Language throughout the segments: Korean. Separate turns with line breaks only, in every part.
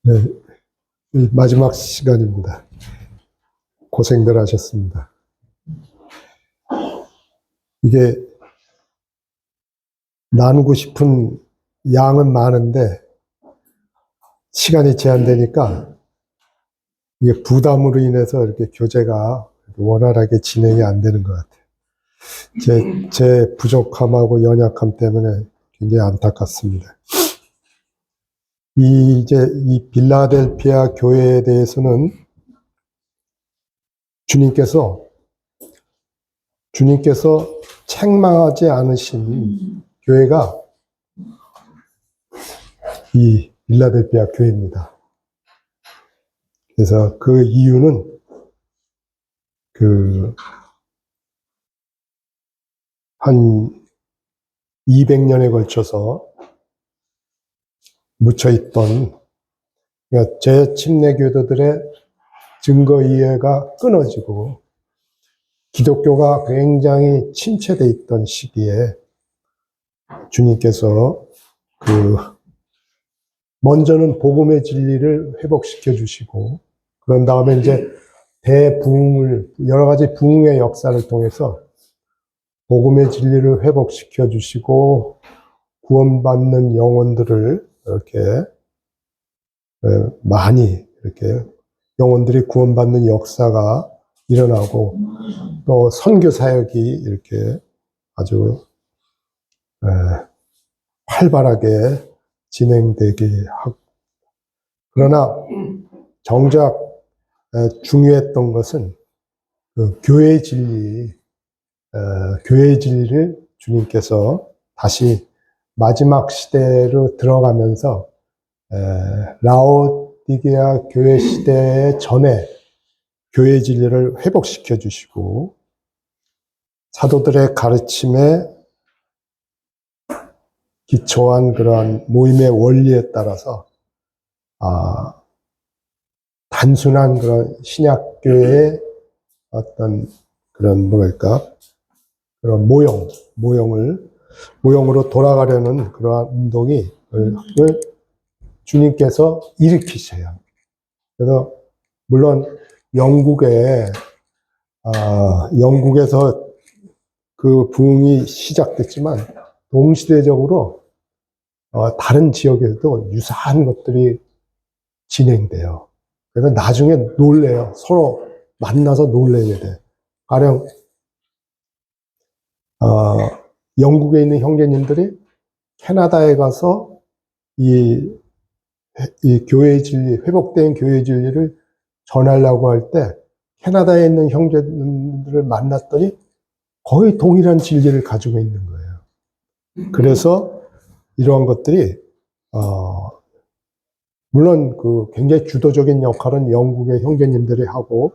네, 마지막 시간입니다. 고생들 하셨습니다. 이게 나누고 싶은 양은 많은데 시간이 제한되니까 이게 부담으로 인해서 이렇게 교재가 원활하게 진행이 안 되는 것 같아요. 제 부족함하고 연약함 때문에 굉장히 안타깝습니다. 이제 이 빌라델피아 교회에 대해서는 주님께서 책망하지 않으신 교회가 이 빌라델피아 교회입니다. 그래서 그 이유는 한 200년에 걸쳐서 묻혀있던 그러니까 재침례교도들의 증거 이해가 끊어지고 기독교가 굉장히 침체돼 있던 시기에 주님께서 먼저는 복음의 진리를 회복시켜 주시고 그런 다음에 이제 대부흥을 여러 가지 부흥의 역사를 통해서 복음의 진리를 회복시켜 주시고 구원받는 영혼들을 이렇게 많이 이렇게 영혼들이 구원받는 역사가 일어나고 또 선교 사역이 이렇게 아주 활발하게 진행되게 하고 그러나 정작 중요했던 것은 그 교회의 진리를 주님께서 다시 마지막 시대로 들어가면서 라오디게아 교회 시대 전에 교회의 진리를 회복시켜 주시고 사도들의 가르침에 기초한 그러한 모임의 원리에 따라서 단순한 그런 신약교회의 어떤 그런 그런 모형으로 돌아가려는 그러한 운동을 주님께서 일으키셔요. 그래서 물론 영국에서 그 부흥이 시작됐지만 동시대적으로 다른 지역에도 유사한 것들이 진행돼요. 그래서 나중에 놀래요. 서로 만나서 놀래게 돼. 가령 영국에 있는 형제님들이 캐나다에 가서 이 교회의 진리, 회복된 교회의 진리를 전하려고 할 때 캐나다에 있는 형제들을 만났더니 거의 동일한 진리를 가지고 있는 거예요. 그래서 이러한 것들이 물론 굉장히 주도적인 역할은 영국의 형제님들이 하고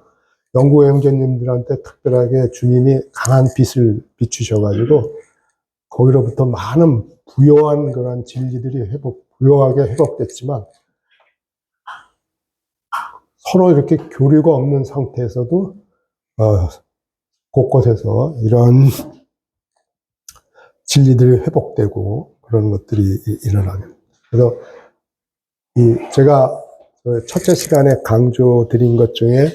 영국의 형제님들한테 특별하게 주님이 강한 빛을 비추셔가지고 거기로부터 많은 부요한 그런 진리들이 부요하게 회복됐지만 서로 이렇게 교류가 없는 상태에서도 곳곳에서 이런 진리들이 회복되고 그런 것들이 일어나요. 그래서 제가 첫째 시간에 강조드린 것 중에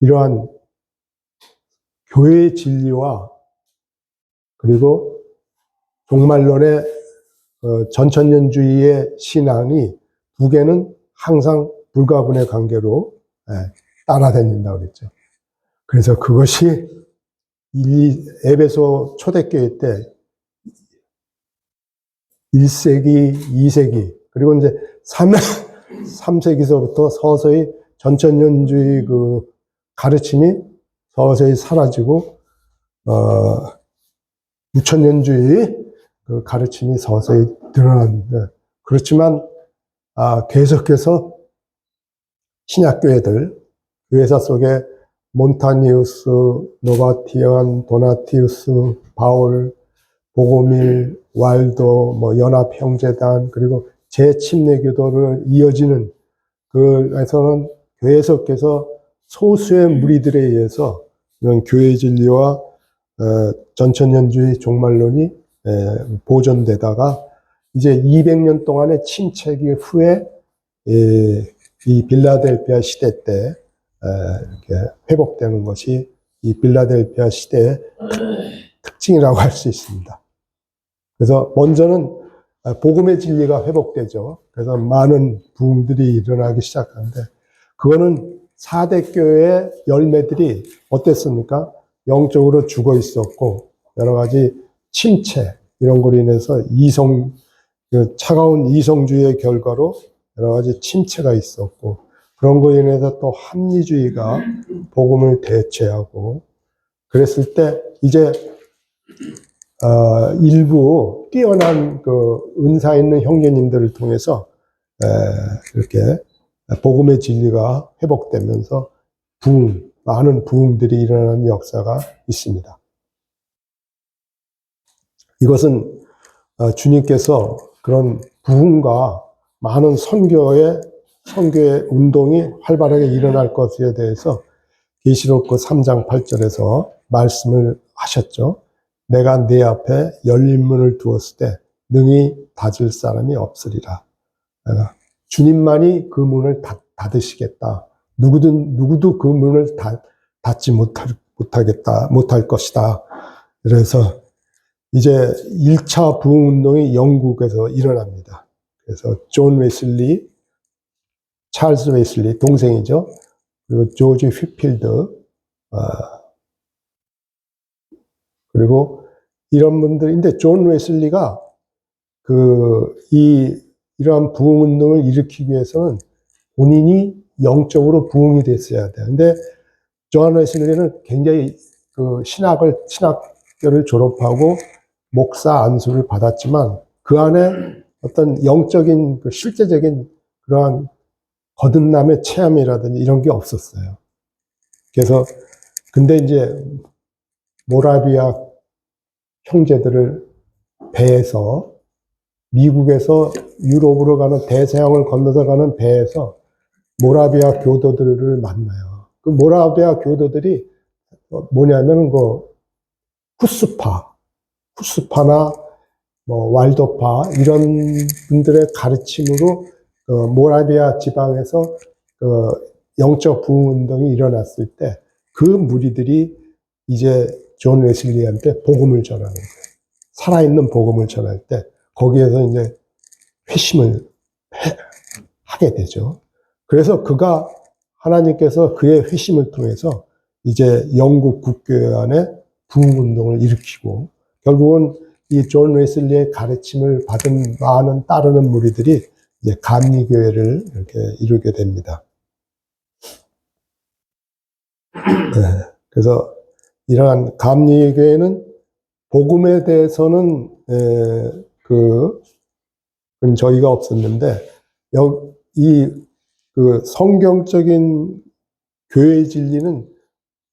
이러한 교회의 진리와 그리고 종말론의 전천년주의의 신앙이 두 개는 항상 불가분의 관계로 따라다닌다고 그랬죠. 그래서 그것이 에베소 초대교회 때 1세기, 2세기, 그리고 이제 3세기서부터 서서히 전천년주의 가르침이 서서히 사라지고, 6천년주의 가르침이 서서히 드러났는데, 그렇지만, 계속해서 신약교회들, 교회사 속에 몬타니우스, 노바티안, 도나티우스, 바울, 보고밀, 왈도, 연합형제단, 그리고 재침례교도를 이어지는, 그에서는 계속해서 소수의 무리들에 의해서 이런 교회 진리와 전천년주의 종말론이 보존되다가 이제 200년 동안의 침체기 후에 이 빌라델피아 시대 때 이렇게 회복되는 것이 이 빌라델피아 시대의 특징이라고 할 수 있습니다. 그래서 먼저는 복음의 진리가 회복되죠. 그래서 많은 부흥들이 일어나기 시작하는데, 그거는 4대 교회의 열매들이 어땠습니까? 영적으로 죽어 있었고, 여러 가지 침체, 이런 걸로 인해서 차가운 이성주의의 결과로 여러 가지 침체가 있었고, 그런 거로 인해서 또 합리주의가 복음을 대체하고, 그랬을 때 이제 일부 뛰어난 그 은사 있는 형제님들을 통해서 이렇게 복음의 진리가 회복되면서 많은 부흥들이 일어나는 역사가 있습니다. 이것은 주님께서 그런 부흥과 많은 선교의 운동이 활발하게 일어날 것에 대해서 계시록 3장 8절에서 말씀을 하셨죠. 내가 네 앞에 열린 문을 두었을 때 능히 닫을 사람이 없으리라. 주님만이 그 문을 닫으시겠다. 누구도 그 문을 닫지 못할 것이다. 그래서 이제 1차 부흥운동이 영국에서 일어납니다. 그래서 존 웨슬리, 찰스 웨슬리, 동생이죠. 그리고 조지 휘필드, 그리고 이런 분들인데, 존 웨슬리가 이러한 부흥운동을 일으키기 위해서는 본인이 영적으로 부흥이 됐어야 돼요. 근데 존 웨슬리는 굉장히 신학교를 졸업하고 목사 안수를 받았지만 그 안에 어떤 영적인 실제적인 그러한 거듭남의 체험이라든지 이런 게 없었어요. 그래서 근데 이제 모라비아 형제들을 배에서 미국에서 유럽으로 가는 대서양을 건너서 가는 배에서 모라비아 교도들을 만나요. 그 모라비아 교도들이 뭐냐면 후스파나 왈도파 이런 분들의 가르침으로 모라비아 지방에서 영적 부흥 운동이 일어났을 때 그 무리들이 이제 존 웨슬리한테 복음을 전하는 거예요. 살아있는 복음을 전할 때 거기에서 이제 회심을 하게 되죠. 그래서 하나님께서 그의 회심을 통해서 이제 영국 국교회 안에 부흥 운동을 일으키고, 결국은 이 존 웨슬리의 가르침을 받은 많은 따르는 무리들이 이제 감리교회를 이렇게 이루게 됩니다. 그래서 이러한 감리교회는 복음에 대해서는 그건 저희가 없었는데, 성경적인 교회 진리는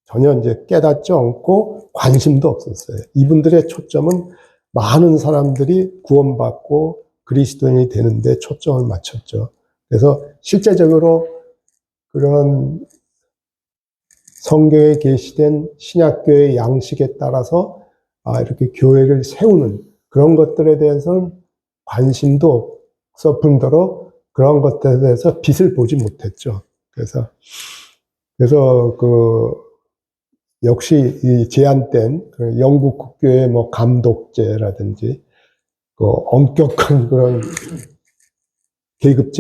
전혀 이제 깨닫지 않고 관심도 없었어요. 이분들의 초점은 많은 사람들이 구원받고 그리스도인이 되는데 초점을 맞췄죠. 그래서 실제적으로 그런 성경에 게시된 신약교회의 양식에 따라서 이렇게 교회를 세우는 그런 것들에 대해서는 관심도 없을 뿐더러 그런 것들에 대해서 빛을 보지 못했죠. 그래서 역시 이 제한된 영국 국교의 감독제라든지 엄격한 그런 계급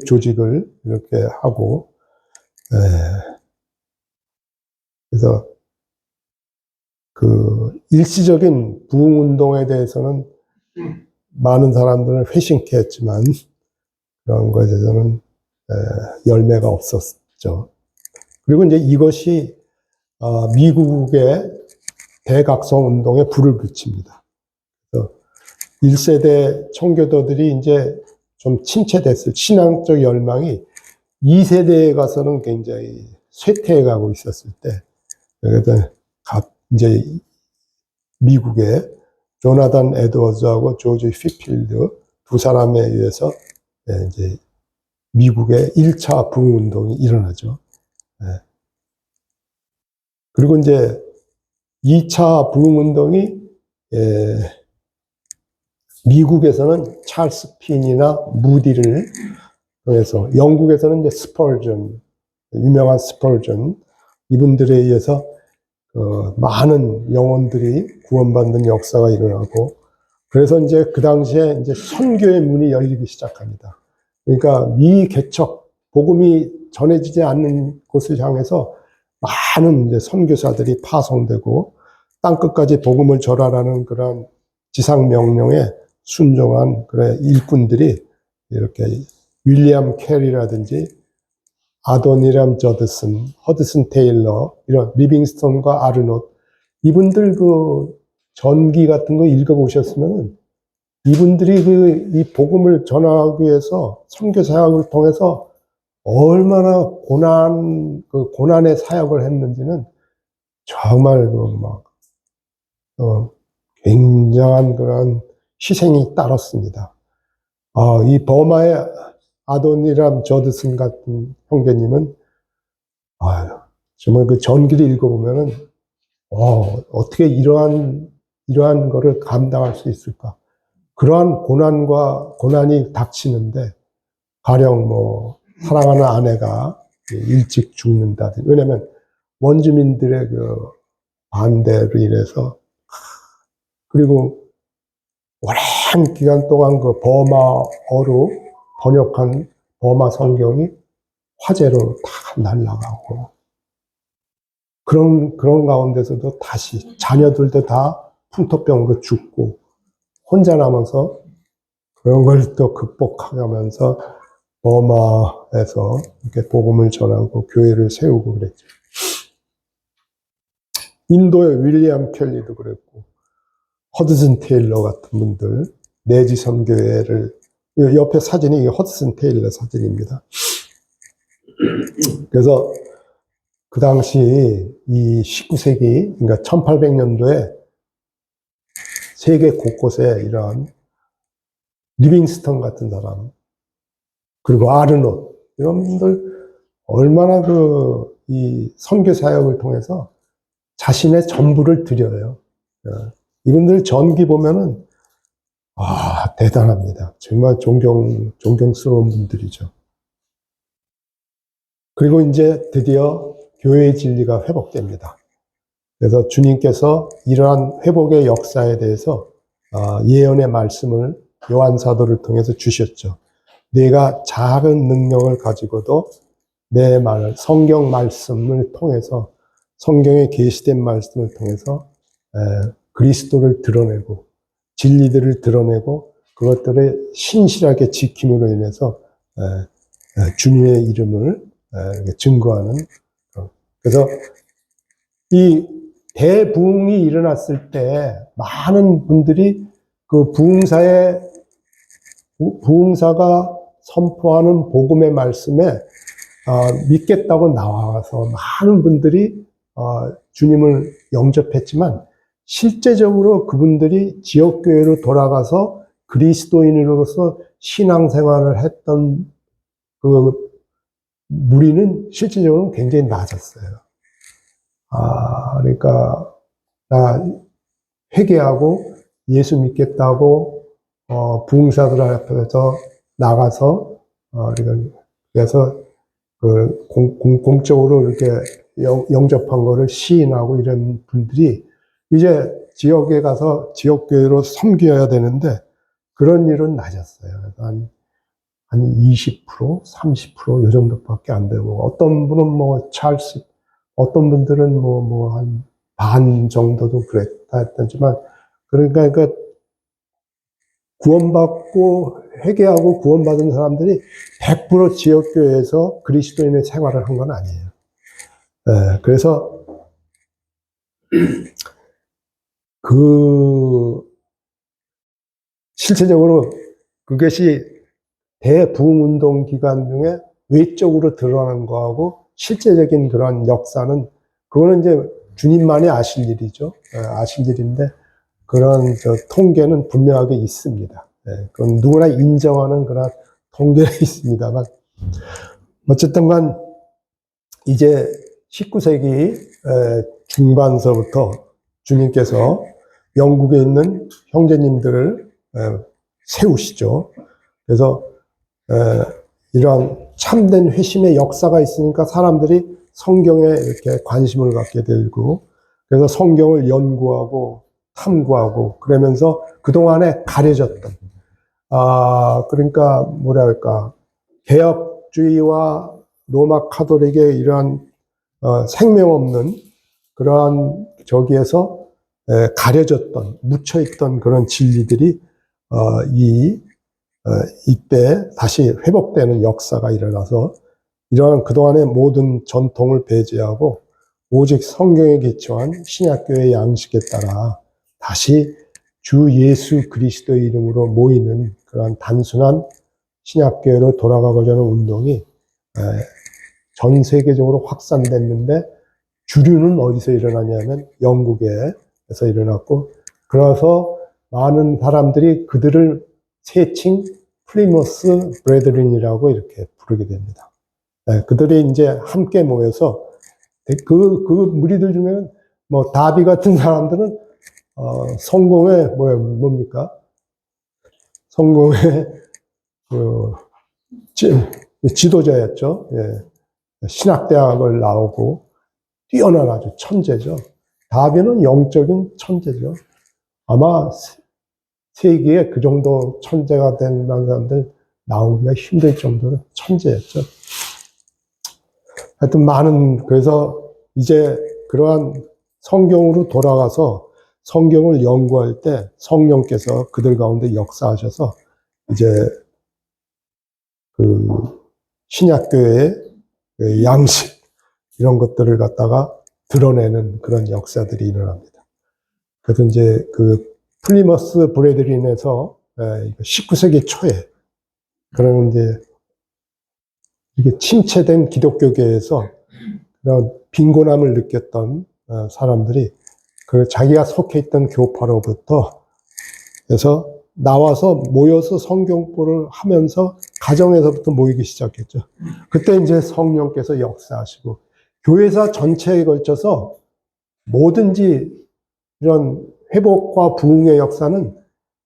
조직을 이렇게 하고, 그래서 일시적인 부흥 운동에 대해서는 많은 사람들은 회심케 했지만 그런 것에 대해서는 열매가 없었죠. 그리고 이제 이것이 미국의 대각성 운동에 불을 붙입니다. 그래서 1세대 청교도들이 이제 좀 침체됐어요. 신앙적 열망이 2세대에 가서는 굉장히 쇠퇴해 가고 있었을 때, 그래서 이제 미국의 조나단 에드워즈하고 조지 휘필드 두 사람에 의해서 이제 미국의 1차 부흥 운동이 일어나죠. 그리고 이제 2차 부흥 운동이 미국에서는 찰스 핀이나 무디를 통해서, 영국에서는 이제 스펄전, 유명한 스펄전, 이분들에 의해서 많은 영혼들이 구원받는 역사가 일어나고, 그래서 이제 그 당시에 이제 선교의 문이 열리기 시작합니다. 그러니까 미개척, 복음이 전해지지 않는 곳을 향해서 많은 이제 선교사들이 파송되고, 땅끝까지 복음을 전하라는 그런 지상 명령에 순종한 그런 일꾼들이 이렇게 윌리엄 캐리라든지 아도니람 저드슨, 허드슨 테일러, 이런 리빙스톤과 아르노트, 이분들 그 전기 같은 거 읽어보셨으면 이분들이 이 복음을 전하기 위해서 선교 사역을 통해서 얼마나 고난의 사역을 했는지는 정말 굉장한 그런 희생이 따랐습니다. 이 버마의 아도니람 저드슨 같은 형제님은, 정말 그 전기를 읽어보면은, 어떻게 이러한 거를 감당할 수 있을까? 그러한 고난이 닥치는데, 가령 사랑하는 아내가 일찍 죽는다든지, 왜냐면 원주민들의 그 반대로 인해서, 그리고 오랜 기간 동안 그 버마어로 번역한 버마 성경이 화재로 다 날아가고, 그런 가운데서도 다시 자녀들도 다 풍토병으로 죽고, 혼자 남아서 그런 걸 또 극복하면서 버마에서 이렇게 복음을 전하고 교회를 세우고 그랬죠. 인도의 윌리엄 켈리도 그랬고, 허드슨 테일러 같은 분들, 내지 선교회를, 옆에 사진이 허드슨 테일러 사진입니다. 그래서 그 당시 이 19세기, 그러니까 1800년도에 세계 곳곳에 이런 리빙스턴 같은 사람, 그리고 아르노트, 이런 분들 얼마나 이 선교 사역을 통해서 자신의 전부를 드려요. 이분들 전기 보면은, 대단합니다. 정말 존경스러운 분들이죠. 그리고 이제 드디어 교회의 진리가 회복됩니다. 그래서 주님께서 이러한 회복의 역사에 대해서 예언의 말씀을 요한 사도를 통해서 주셨죠. 내가 작은 능력을 가지고도 내 성경 말씀을 통해서, 성경에 계시된 말씀을 통해서 그리스도를 드러내고 진리들을 드러내고 그것들을 신실하게 지킴으로 인해서 주님의 이름을 증거하는. 그래서 이 대부흥이 일어났을 때 많은 분들이 그 부흥사가 선포하는 복음의 말씀에 믿겠다고 나와서 많은 분들이 주님을 영접했지만, 실제적으로 그분들이 지역교회로 돌아가서 그리스도인으로서 신앙생활을 했던 그 무리는 실질적으로 굉장히 낮았어요. 그러니까 나 회개하고 예수 믿겠다고 부흥사들 앞에서 나가서 그래서 그 공적으로 이렇게 영접한 거를 시인하고 이런 분들이 이제 지역에 가서 지역교회로 섬겨야 되는데 그런 일은 낮았어요. 한 20%, 30%, 이 정도밖에 안 되고, 어떤 분은 어떤 분들은 한 반 정도도 그랬다 했지만, 그러니까 구원받고 회개하고 구원받은 사람들이 100% 지역교회에서 그리스도인의 생활을 한 건 아니에요. 그래서 실체적으로 그것이 대부흥운동 기간 중에 외적으로 드러난 거하고 실제적인 그런 역사는, 그거는 이제 주님만이 아실 일이죠. 아실 일인데, 그런 통계는 분명하게 있습니다. 그건 누구나 인정하는 그런 통계가 있습니다만, 어쨌든 간 이제 19세기 중반서부터 주님께서 영국에 있는 형제님들을 세우시죠. 그래서 이러한 참된 회심의 역사가 있으니까 사람들이 성경에 이렇게 관심을 갖게 되고, 그래서 성경을 연구하고 탐구하고 그러면서 그동안에 가려졌던, 그러니까 뭐랄까, 개혁주의와 로마 카톨릭의 이러한 생명 없는 그러한 저기에서 가려졌던, 묻혀있던 그런 진리들이 이때 다시 회복되는 역사가 일어나서 이러한 그동안의 모든 전통을 배제하고 오직 성경에 기초한 신약교회의 양식에 따라 다시 주 예수 그리스도의 이름으로 모이는 그런 단순한 신약교회로 돌아가고자 하는 운동이 전 세계적으로 확산됐는데, 주류는 어디서 일어나냐면 영국에서 일어났고, 그래서 많은 사람들이 그들을 세칭 플리머스 브레드린이라고 이렇게 부르게 됩니다. 그들이 이제 함께 모여서 그 무리들 중에는 뭐 다비 같은 사람들은 성공의 뭡니까? 성공의 그 지도자였죠. 예. 신학대학을 나오고 뛰어난 아주 천재죠. 다비는 영적인 천재죠. 아마 세계에 그 정도 천재가 된 사람들 나오기가 힘들 정도로 천재였죠. 하여튼 그래서 이제 그러한 성경으로 돌아가서 성경을 연구할 때 성령께서 그들 가운데 역사하셔서 이제 그 신약교회의 양식, 이런 것들을 갖다가 드러내는 그런 역사들이 일어납니다. 그래서 이제 그 플리머스 브레드린에서 19세기 초에 그런 이제 이게 침체된 기독교계에서 그런 빈곤함을 느꼈던 사람들이 그 자기가 속해 있던 교파로부터 해서 나와서 모여서 성경보를 하면서 가정에서부터 모이기 시작했죠. 그때 이제 성령께서 역사하시고 교회사 전체에 걸쳐서 뭐든지 이런 회복과 부흥의 역사는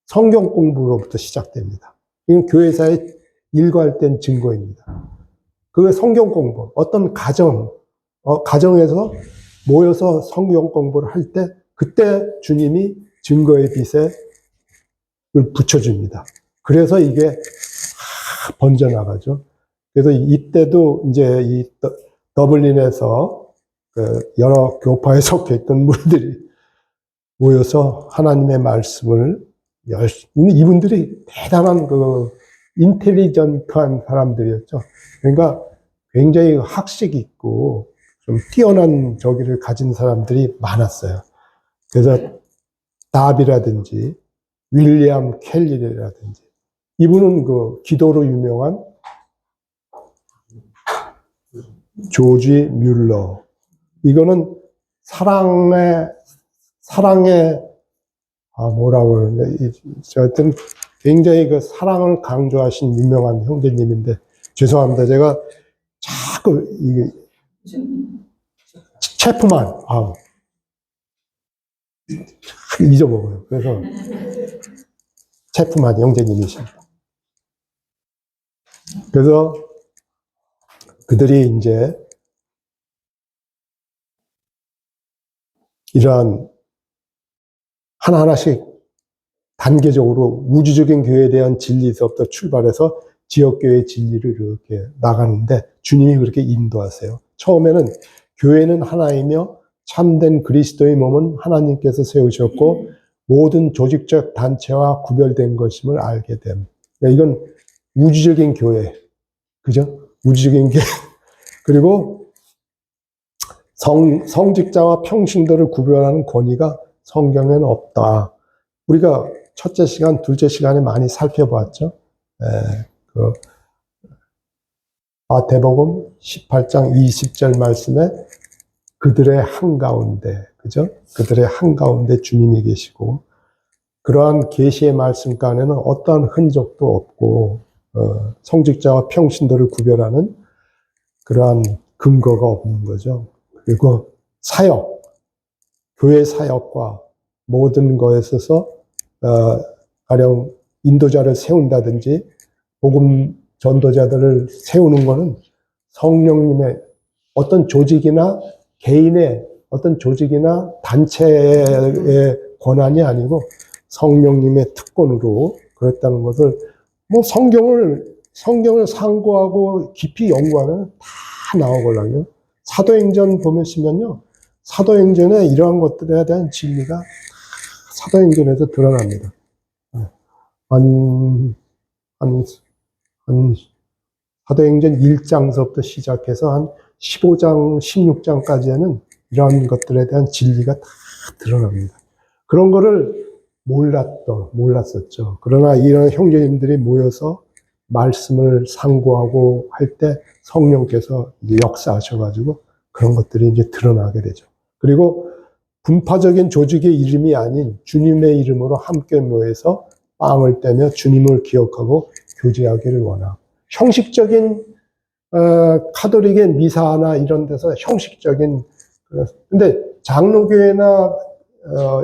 성경 공부로부터 시작됩니다. 이건 교회사에 일관된 증거입니다. 그 성경 공부, 어떤 가정에서 모여서 성경 공부를 할 때 그때 주님이 증거의 빛에 붙여줍니다. 그래서 이게 번져나가죠. 그래서 이때도 이제 이 더블린에서 여러 교파에 속해 있던 무리들이 모여서 하나님의 말씀을 이분들이 대단한 인텔리전트한 사람들이었죠. 그러니까 굉장히 학식이 있고 좀 뛰어난 저기를 가진 사람들이 많았어요. 그래서 다비라든지 윌리엄 켈리라든지, 이분은 그 기도로 유명한 조지 뮬러, 이거는 사랑의 뭐라고 그러는데, 하여튼 굉장히 그 사랑을 강조하신 유명한 형제님인데, 죄송합니다. 제가 자꾸 체프만 잊어먹어요. 그래서 체프만 형제님이십니다. 그래서 그들이 이제 이러한 하나하나씩 단계적으로 우주적인 교회에 대한 진리에서부터 출발해서 지역교회의 진리를 이렇게 나가는데 주님이 그렇게 인도하세요. 처음에는 교회는 하나이며 참된 그리스도의 몸은 하나님께서 세우셨고 모든 조직적 단체와 구별된 것임을 알게 됨. 이건 우주적인 교회, 그죠? 우주적인 교회. 그리고 성직자와 평신도를 구별하는 권위가 성경에는 없다. 우리가 첫째 시간, 둘째 시간에 많이 살펴보았죠. 마태복음 18장 20절 말씀에 그들의 한가운데, 그죠? 그들의 한가운데 주님이 계시고, 그러한 계시의 말씀간에는 어떠한 흔적도 없고, 성직자와 평신도를 구별하는 그러한 근거가 없는 거죠. 그리고 사역, 교회 사역과 모든 것에 있어서 가령 인도자를 세운다든지 복음 전도자들을 세우는 것은 성령님의 어떤 조직이나 개인의 어떤 조직이나 단체의 권한이 아니고 성령님의 특권으로 그랬다는 것을 뭐 성경을 상고하고 깊이 연구하면 다 나오거든요. 사도행전 보시면요. 사도행전에 이러한 것들에 대한 진리가 사도행전에서 드러납니다. 한 사도행전 1장서부터 시작해서 한 15장, 16장까지는 이러한 것들에 대한 진리가 다 드러납니다. 그런 거를 몰랐었죠. 그러나 이런 형제님들이 모여서 말씀을 상고하고 할 때 성령께서 이제 역사하셔가지고 그런 것들이 이제 드러나게 되죠. 그리고 분파적인 조직의 이름이 아닌 주님의 이름으로 함께 모여서 빵을 떼며 주님을 기억하고 교제하기를 원하고 형식적인 카톨릭의 미사나 이런 데서 형식적인 근데 장로교회나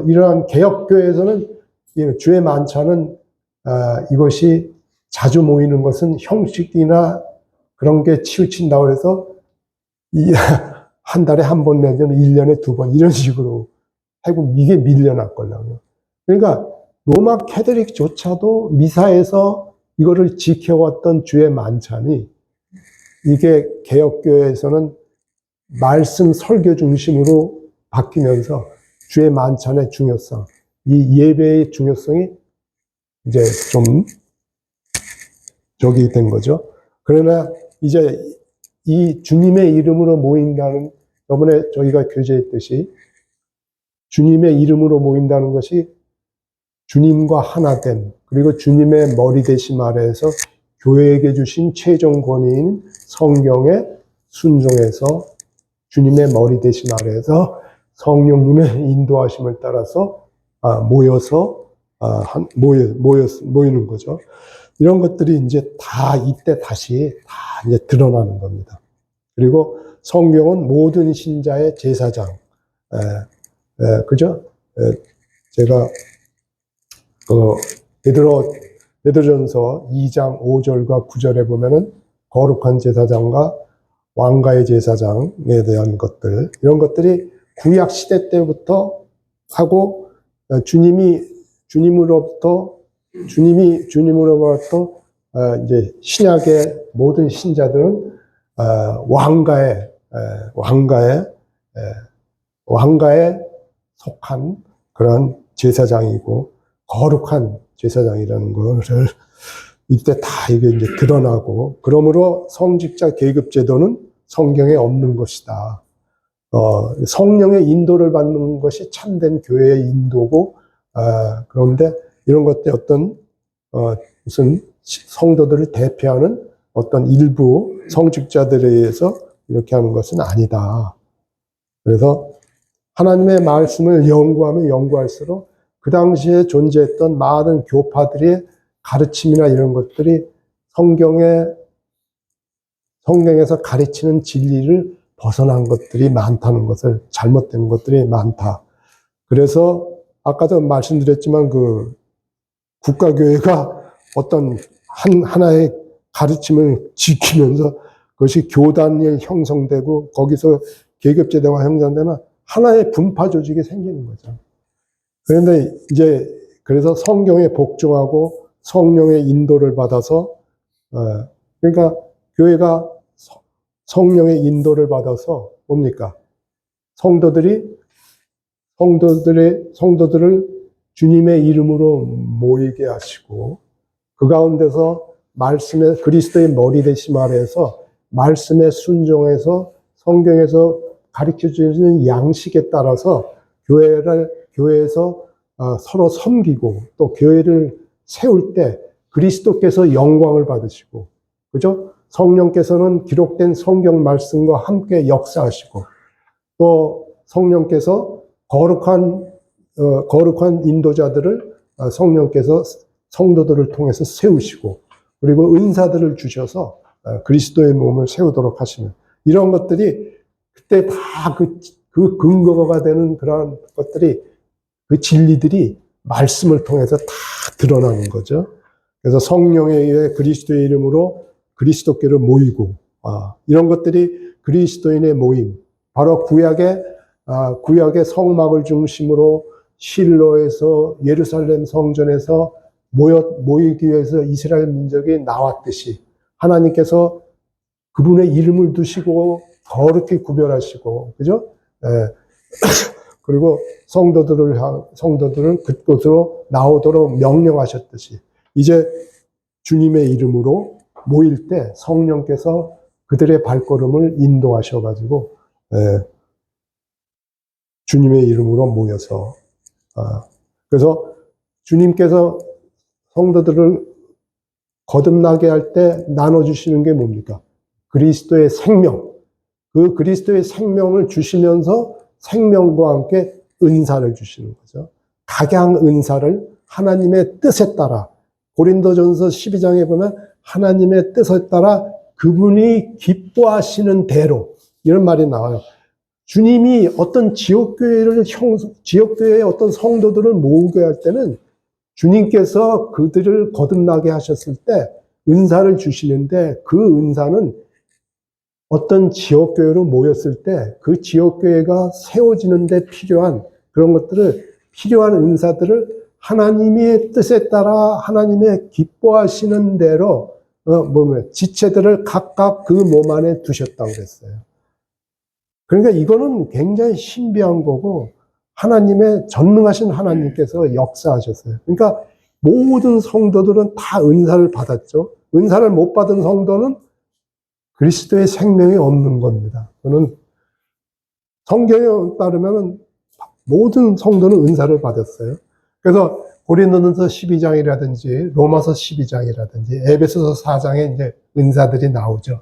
이러한 개혁교회에서는 주의 만찬은 이것이 자주 모이는 것은 형식이나 그런 게 치우친다고 해서 한 달에 한 번 내지는 1년에 2번 이런 식으로 하고 이게 밀려났거든요. 그러니까 로마 캐톨릭조차도 미사에서 이거를 지켜왔던 주의 만찬이 이게 개혁교회에서는 말씀 설교 중심으로 바뀌면서 주의 만찬의 중요성, 이 예배의 중요성이 이제 좀 저기 된 거죠. 그러나 이제 이 주님의 이름으로 모인다는, 저번에 저희가 교제했듯이 주님의 이름으로 모인다는 것이 주님과 하나됨, 그리고 주님의 머리 되심 아래에서 교회에게 주신 최종 권위인 성경에 순종해서 주님의 머리 되심 아래에서 성령님의 인도하심을 따라서 모이는 거죠. 이런 것들이 이제 다 이때 다시 다 이제 드러나는 겁니다. 그리고 성경은 모든 신자의 제사장, 그죠? 제가 베드로전서 2장 5절과 9절에 보면은 거룩한 제사장과 왕가의 제사장에 대한 것들, 이런 것들이 구약 시대 때부터 하고 주님으로부터 이제 신약의 모든 신자들은 왕가에 속한 그런 제사장이고 거룩한 제사장이라는 것을 이때 다 이게 이제 드러나고, 그러므로 성직자 계급 제도는 성경에 없는 것이다. 성령의 인도를 받는 것이 참된 교회의 인도고, 그런데 이런 것들 무슨 성도들을 대표하는 어떤 일부 성직자들에 의해서 이렇게 하는 것은 아니다. 그래서 하나님의 말씀을 연구하면 연구할수록 그 당시에 존재했던 많은 교파들의 가르침이나 이런 것들이 성경에서 가르치는 진리를 벗어난 것들이 많다는 것을, 잘못된 것들이 많다. 그래서 아까도 말씀드렸지만 그 국가교회가 어떤 하나의 가르침을 지키면서 그것이 교단이 형성되고 거기서 계급제도가 형성되면 하나의 분파 조직이 생기는 거죠. 그런데 이제 그래서 성경에 복종하고 성령의 인도를 받아서 그러니까 교회가 성령의 인도를 받아서 뭡니까? 성도들을 주님의 이름으로 모이게 하시고 그 가운데서 그리스도의 머리 되심 아래에서 말씀에 순종해서 성경에서 가르쳐주는 양식에 따라서 교회에서 서로 섬기고 또 교회를 세울 때 그리스도께서 영광을 받으시고, 그죠? 성령께서는 기록된 성경 말씀과 함께 역사하시고, 또 성령께서 거룩한 인도자들을 성령께서 성도들을 통해서 세우시고, 그리고 은사들을 주셔서 그리스도의 몸을 세우도록 하시는 이런 것들이 그때 다 그 근거가 되는 그런 것들이, 그 진리들이 말씀을 통해서 다 드러나는 거죠. 그래서 성령에 의해 그리스도의 이름으로 그리스도께로 모이고, 이런 것들이 그리스도인의 모임. 바로 구약의 성막을 중심으로 실로에서 예루살렘 성전에서 모이기 위해서 이스라엘 민족이 나왔듯이 하나님께서 그분의 이름을 두시고 거룩히 구별하시고, 그죠? 예. 그리고 성도들은 그곳으로 나오도록 명령하셨듯이 이제 주님의 이름으로 모일 때 성령께서 그들의 발걸음을 인도하셔가지고 주님의 이름으로 모여서 그래서 주님께서 성도들을 거듭나게 할 때 나눠주시는 게 뭡니까? 그리스도의 생명. 그 그리스도의 생명을 주시면서 생명과 함께 은사를 주시는 거죠. 각양 은사를 하나님의 뜻에 따라 고린도전서 12장에 보면 하나님의 뜻에 따라 그분이 기뻐하시는 대로 이런 말이 나와요. 주님이 어떤 지역교회의 어떤 성도들을 모으게 할 때는 주님께서 그들을 거듭나게 하셨을 때 은사를 주시는데 그 은사는 어떤 지역교회로 모였을 때 그 지역교회가 세워지는 데 필요한 그런 것들을 필요한 은사들을 하나님의 뜻에 따라 하나님의 기뻐하시는 대로 지체들을 각각 그 몸 안에 두셨다고 그랬어요. 그러니까 이거는 굉장히 신비한 거고 하나님의 전능하신 하나님께서 역사하셨어요. 그러니까 모든 성도들은 다 은사를 받았죠. 은사를 못 받은 성도는 그리스도의 생명이 없는 겁니다. 저는 성경에 따르면 모든 성도는 은사를 받았어요. 그래서 고린도전서 12장이라든지 로마서 12장이라든지 에베소서 4장에 이제 은사들이 나오죠.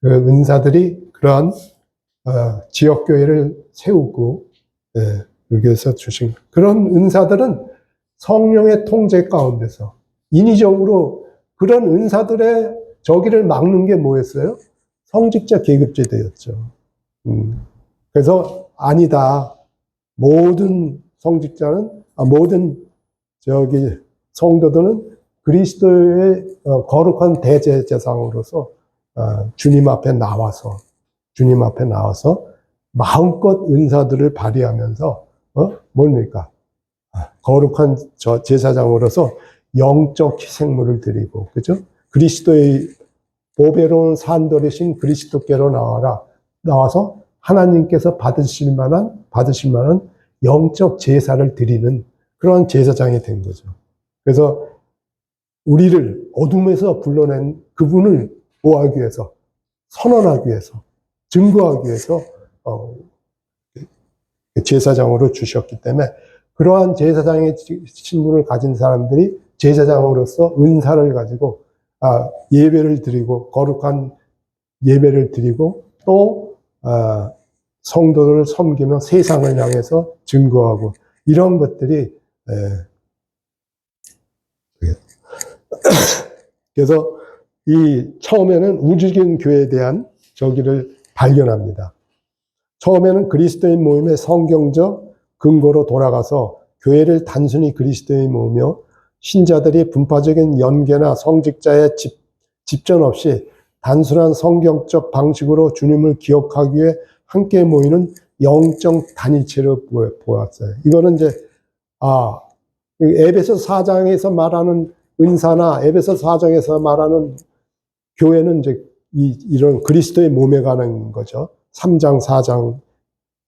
그 은사들이 그러한 지역교회를 세우고 여기에서 주신 그런 은사들은 성령의 통제 가운데서 인위적으로 그런 은사들의 저기를 막는 게 뭐였어요? 성직자 계급제도였죠. 그래서 아니다. 모든 성직자는 모든 성도들은 그리스도의 거룩한 대제사장으로서 주님 앞에 나와서 마음껏 은사들을 발휘하면서 뭡니까? 거룩한 제사장으로서 영적 희생물을 드리고, 그죠? 그리스도의 보배로운 산돌이신 그리스도께로 나와서 하나님께서 받으실 만한 영적 제사를 드리는 그런 제사장이 된 거죠. 그래서 우리를 어둠에서 불러낸 그분을 보호하기 위해서, 선언하기 위해서, 증거하기 위해서 제사장으로 주셨기 때문에 그러한 제사장의 신분을 가진 사람들이 제사장으로서 은사를 가지고 예배를 드리고 거룩한 예배를 드리고 또 성도를 섬기며 세상을 향해서 증거하고 이런 것들이 그래서 이 처음에는 우주적인 교회에 대한 저기를 발견합니다. 처음에는 그리스도인 모임의 성경적 근거로 돌아가서 교회를 단순히 그리스도인 모으며 신자들이 분파적인 연계나 성직자의 집전 없이 단순한 성경적 방식으로 주님을 기억하기 위해 함께 모이는 영적 단일체로 보았어요. 이거는 이제 에베소 4장에서 말하는 은사나 에베소 4장에서 말하는 교회는 이제 이런 그리스도의 몸에 가는 거죠. 3장, 4장,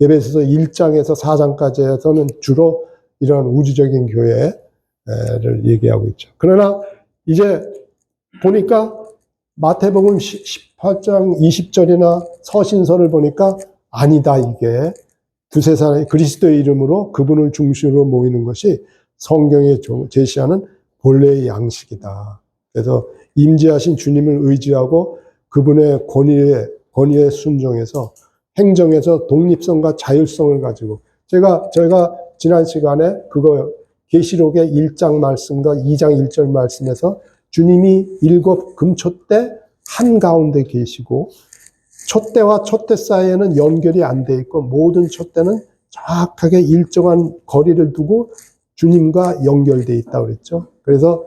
에베소서 1장에서 4장까지에서는 주로 이런 우주적인 교회를 얘기하고 있죠. 그러나 이제 보니까 마태복음 18장 20절이나 서신서를 보니까 아니다, 이게 두세 사람이 그리스도의 이름으로 그분을 중심으로 모이는 것이 성경에 제시하는 본래의 양식이다. 그래서 임재하신 주님을 의지하고 그분의 권위에 순종해서 행정에서 독립성과 자율성을 가지고 저희가 지난 시간에 그거 계시록의 1장 말씀과 2장 1절 말씀에서 주님이 7 금초 때 한가운데 계시고 촛대와 촛대 사이에는 연결이 안 돼 있고 모든 촛대는 정확하게 일정한 거리를 두고 주님과 연결돼 있다고 그랬죠. 그래서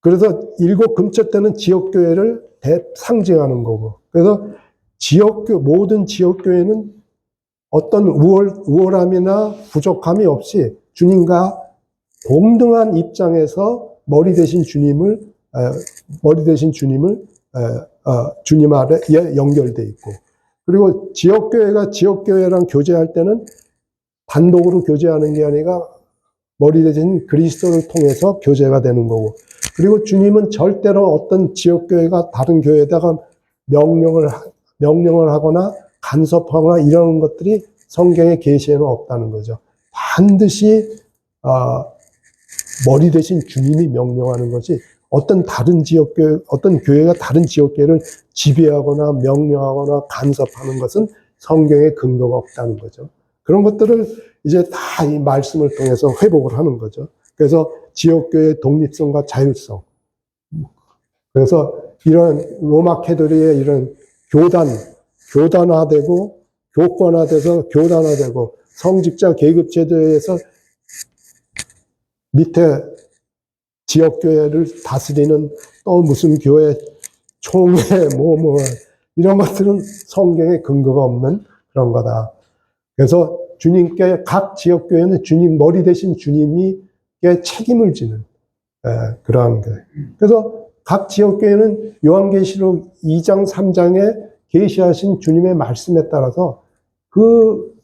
그래서 일곱 금초 때는 지역교회를 상징하는 거고, 그래서 모든 지역교회는 어떤 우월함이나 부족함이 없이 주님과 동등한 입장에서 머리 대신 주님을 주님 아래 연결돼 있고, 그리고 지역교회가 지역교회랑 교제할 때는 단독으로 교제하는 게 아니라 머리 대신 그리스도를 통해서 교제가 되는 거고, 그리고 주님은 절대로 어떤 지역교회가 다른 교회에다가 명령을 하거나 간섭하거나 이런 것들이 성경의 계시에는 없다는 거죠. 반드시 머리 대신 주님이 명령하는 것이, 어떤 교회가 다른 지역교회를 지배하거나 명령하거나 간섭하는 것은 성경에 근거가 없다는 거죠. 그런 것들을 이제 다 이 말씀을 통해서 회복을 하는 거죠. 그래서 지역교회의 독립성과 자율성. 그래서 이런 로마 캐토릭의 이런 교단화되고 교권화돼서 교단화되고 성직자 계급 제도에서 밑에 지역교회를 다스리는 또 무슨 교회 총회 이런 것들은 성경에 근거가 없는 그런 거다. 그래서 주님께 각 지역교회는 머리 대신 주님이 책임을 지는 그러한 거예요. 그래서 각 지역교회는 요한계시록 2장 3장에 계시하신 주님의 말씀에 따라서 그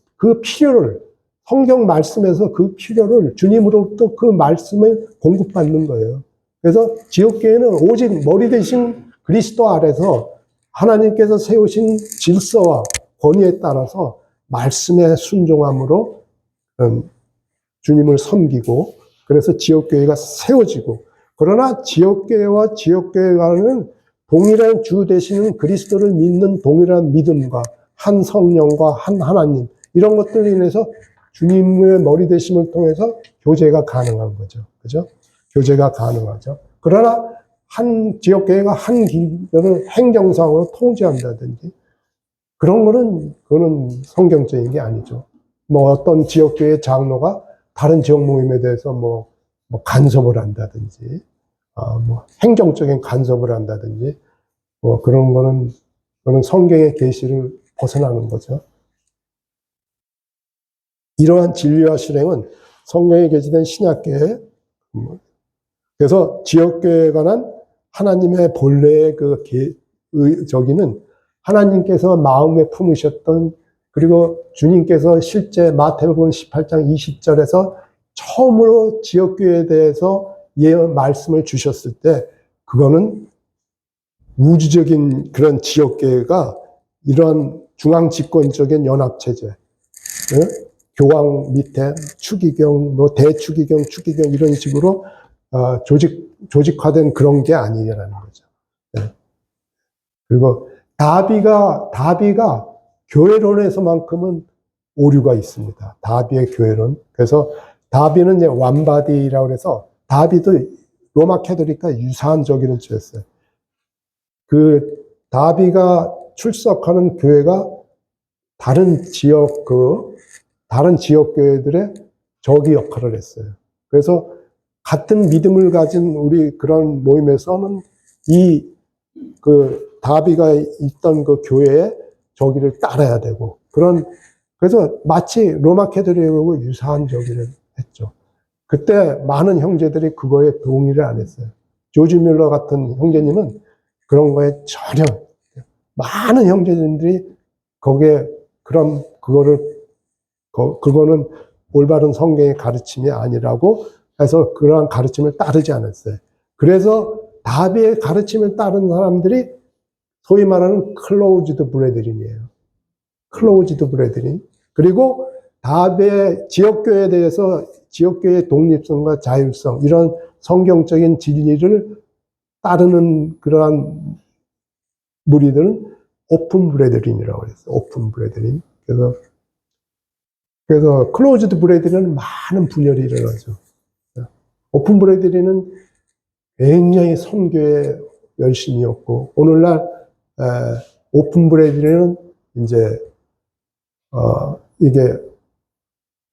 필요를, 성경 말씀에서 그 필요를 주님으로부터 그 말씀을 공급받는 거예요. 그래서 지역교회는 오직 머리 대신 그리스도 아래서 하나님께서 세우신 질서와 권위에 따라서 말씀에 순종함으로 주님을 섬기고, 그래서 지역교회가 세워지고, 그러나 지역교회와 지역교회 간은 동일한 주 되시는 그리스도를 믿는 동일한 믿음과 한 성령과 한 하나님, 이런 것들로 인해서 주님의 머리 되심을 통해서 교제가 가능한 거죠. 그죠? 교제가 가능하죠. 그러나 한 지역교회가 한 기별을 행정상으로 통제한다든지 그거는 성경적인 게 아니죠. 뭐 어떤 지역교회 장로가 다른 지역 모임에 대해서 뭐 간섭을 한다든지, 뭐 행정적인 간섭을 한다든지, 뭐 그거는 성경의 계시를 벗어나는 거죠. 이러한 진리와 실행은 성경에 게시된 신약교회, 그래서 지역교회에 관한 하나님의 본래의 저기는 하나님께서 마음에 품으셨던, 그리고 주님께서 실제 마태복음 18장 20절에서 처음으로 지역교회에 대해서 말씀을 주셨을 때, 그거는 우주적인 그런 지역교회가 이러한 중앙집권적인 연합체제, 교황 밑에 추기경, 대추기경, 추기경 이런 식으로 조직화된 그런 게 아니라는 거죠. 네. 그리고 다비가 교회론에서만큼은 오류가 있습니다. 다비의 교회론. 그래서 다비는 이제 완바디라고 해서, 다비도 로마 캐토릭과 유사한 저기를 지었어요. 다비가 출석하는 교회가 다른 지역교회들의 적이 역할을 했어요. 그래서 같은 믿음을 가진 우리 그런 모임에서는 다비가 있던 그 교회의 저기를 따라야 되고, 그래서 마치 로마 캐토릭하고 유사한 저기를 했죠. 그때 많은 형제들이 그거에 동의를 안 했어요. 조지 뮬러 같은 형제님은 그런 거에 전혀, 많은 형제님들이 그거는 올바른 성경의 가르침이 아니라고 해서 그러한 가르침을 따르지 않았어요. 그래서 다비의 가르침을 따른 사람들이 소위 말하는 클로우즈드 브레드린이에요. 클로우즈드 브레드린. 그리고 다비의 지역교회에 대해서 지역교회의 독립성과 자율성, 이런 성경적인 진리를 따르는 그러한 무리들은 오픈 브레드린이라고 했어요. 오픈 브레드린. 그래서 클로즈드 브레드린은 많은 분열이 일어나죠. 오픈 브레드린은 굉장히 선교에 열심이었고, 오늘날 오픈 브레드린은 이제 이게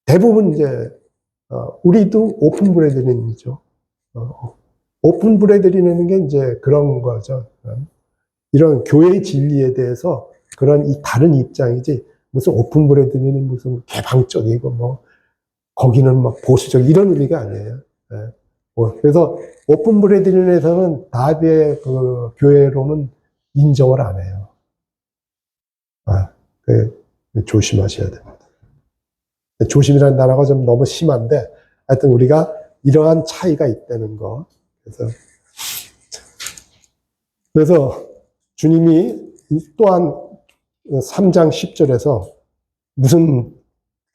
대부분 이제 우리도 오픈 브레드린이죠. 오픈불에 드리는 게 이제 그런 거죠. 이런 교회의 진리에 대해서 그런 이 다른 입장이지, 무슨 오픈불에 드리는 무슨 개방적이고 뭐, 거기는 막 보수적 이런 의미가 아니에요. 예. 그래서 오픈불에 드리는 데서는 다비의 그 교회로는 인정을 안 해요. 조심하셔야 됩니다. 조심이라는 단어가 좀 너무 심한데, 하여튼 우리가 이러한 차이가 있다는 거. 그래서 주님이 또한 3장 10절에서 무슨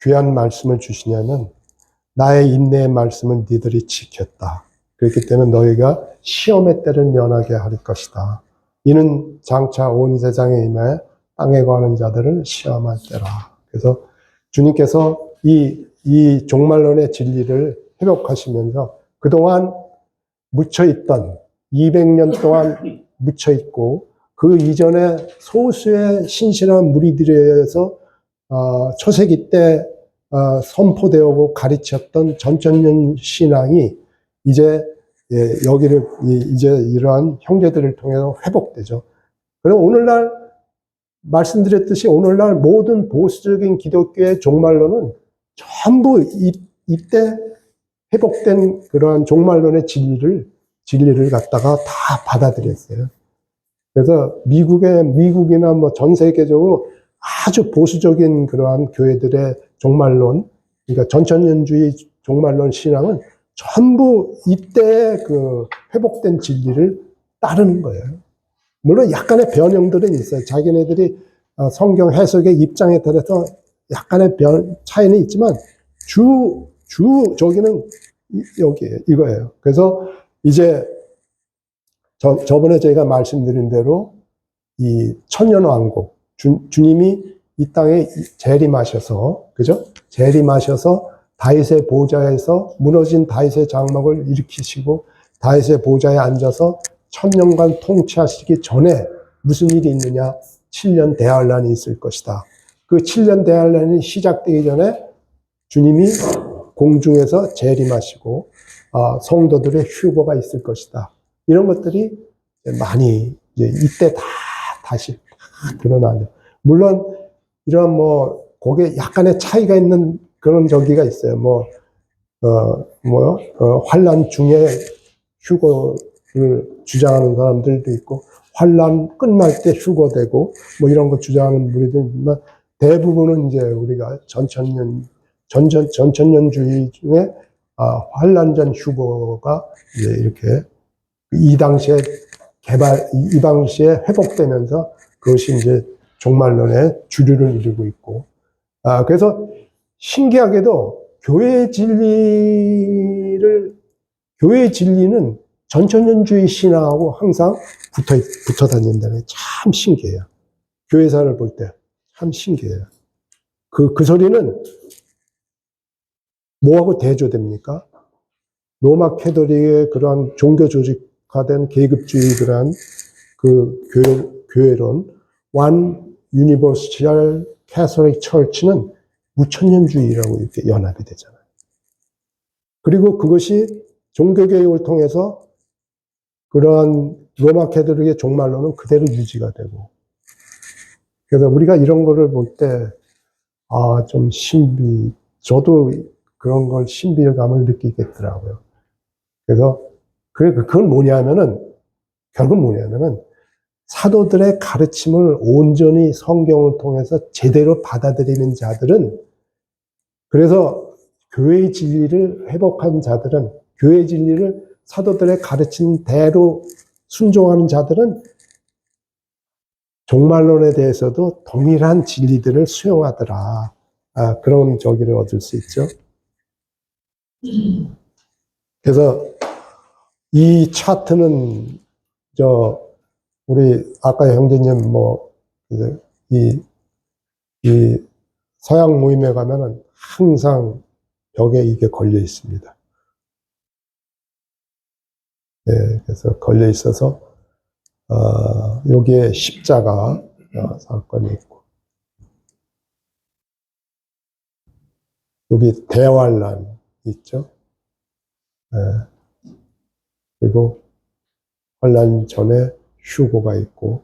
귀한 말씀을 주시냐면, 나의 인내의 말씀은 니들이 지켰다. 그렇기 때문에 너희가 시험의 때를 면하게 할 것이다. 이는 장차 온 세상에 임하여 땅에 거하는 자들을 시험할 때라. 그래서 주님께서 이 종말론의 진리를 회복하시면서 그동안 묻혀있던 200년 동안 묻혀있고 그 이전에 소수의 신실한 무리들에 의해서 초세기 때 선포되고 가르쳤던 전천년 신앙이 이제 여기를 이제 이러한 형제들을 통해서 회복되죠. 그리고 오늘날 말씀드렸듯이 오늘날 모든 보수적인 기독교의 종말론은 전부 이때 회복된 그러한 종말론의 진리를 갖다가 다 받아들였어요. 그래서 미국이나 뭐 전 세계적으로 아주 보수적인 그러한 교회들의 종말론, 그러니까 전천년주의 종말론 신앙은 전부 이때 그 회복된 진리를 따르는 거예요. 물론 약간의 변형들은 있어요. 자기네들이 성경 해석의 입장에 따라서 약간의 차이는 있지만 저기는 여기에요. 이거예요. 그래서 이제 저번에 저희가 말씀드린 대로 이 천년왕국, 주님이 이 땅에 재림하셔서, 그죠? 재림하셔서 다윗의 보좌에서 무너진 다윗의 장막을 일으키시고 다윗의 보좌에 앉아서 천년간 통치하시기 전에 무슨 일이 있느냐? 7년 대환란이 있을 것이다. 그 7년 대환란이 시작되기 전에 주님이 공중에서 재림하시고 성도들의 휴거가 있을 것이다. 이런 것들이 많이 이때 다시 드러나죠. 물론 이런 뭐 거기에 약간의 차이가 있는 그런 저기가 있어요. 환란 중에 휴거를 주장하는 사람들도 있고 환란 끝날 때 휴거되고 뭐 이런 거 주장하는 무리도 있지만 대부분은 이제 우리가 전천년주의 중에 환란 전 휴거가 이제 이렇게 이 당시에 이 당시에 회복되면서 그것이 이제 종말론의 주류를 이루고 있고, 그래서 신기하게도 교회의 진리는 전천년주의 신앙하고 항상 붙어 다닌다는 게 참 신기해요. 교회사를 볼 때 참 신기해요. 그 소리는 뭐하고 대조됩니까? 로마 캐톨릭의 그러한 종교 조직화된 계급주의 그러한 그 교회론, One Universal Catholic Church는 무천년주의라고 이렇게 연합이 되잖아요. 그리고 그것이 종교개혁을 통해서 그러한 로마 캐톨릭의 종말론은 그대로 유지가 되고, 그래서 우리가 이런 거를 볼 때, 좀 저도 그런 걸 신비감을 느끼겠더라고요. 그래서, 그건 결국 뭐냐면은, 사도들의 가르침을 온전히 성경을 통해서 제대로 받아들이는 자들은, 그래서 교회의 진리를 회복한 자들은, 교회의 진리를 사도들의 가르친 대로 순종하는 자들은 종말론에 대해서도 동일한 진리들을 수용하더라. 그런 저기를 얻을 수 있죠. 그래서 이 차트는 우리 아까 형제님 이 서양 모임에 가면은 항상 벽에 이게 걸려 있습니다. 네, 그래서 걸려 있어서 여기에 십자가 사건이 있고, 여기 대환란 있죠. 네. 그리고 환란 전에 휴고가 있고,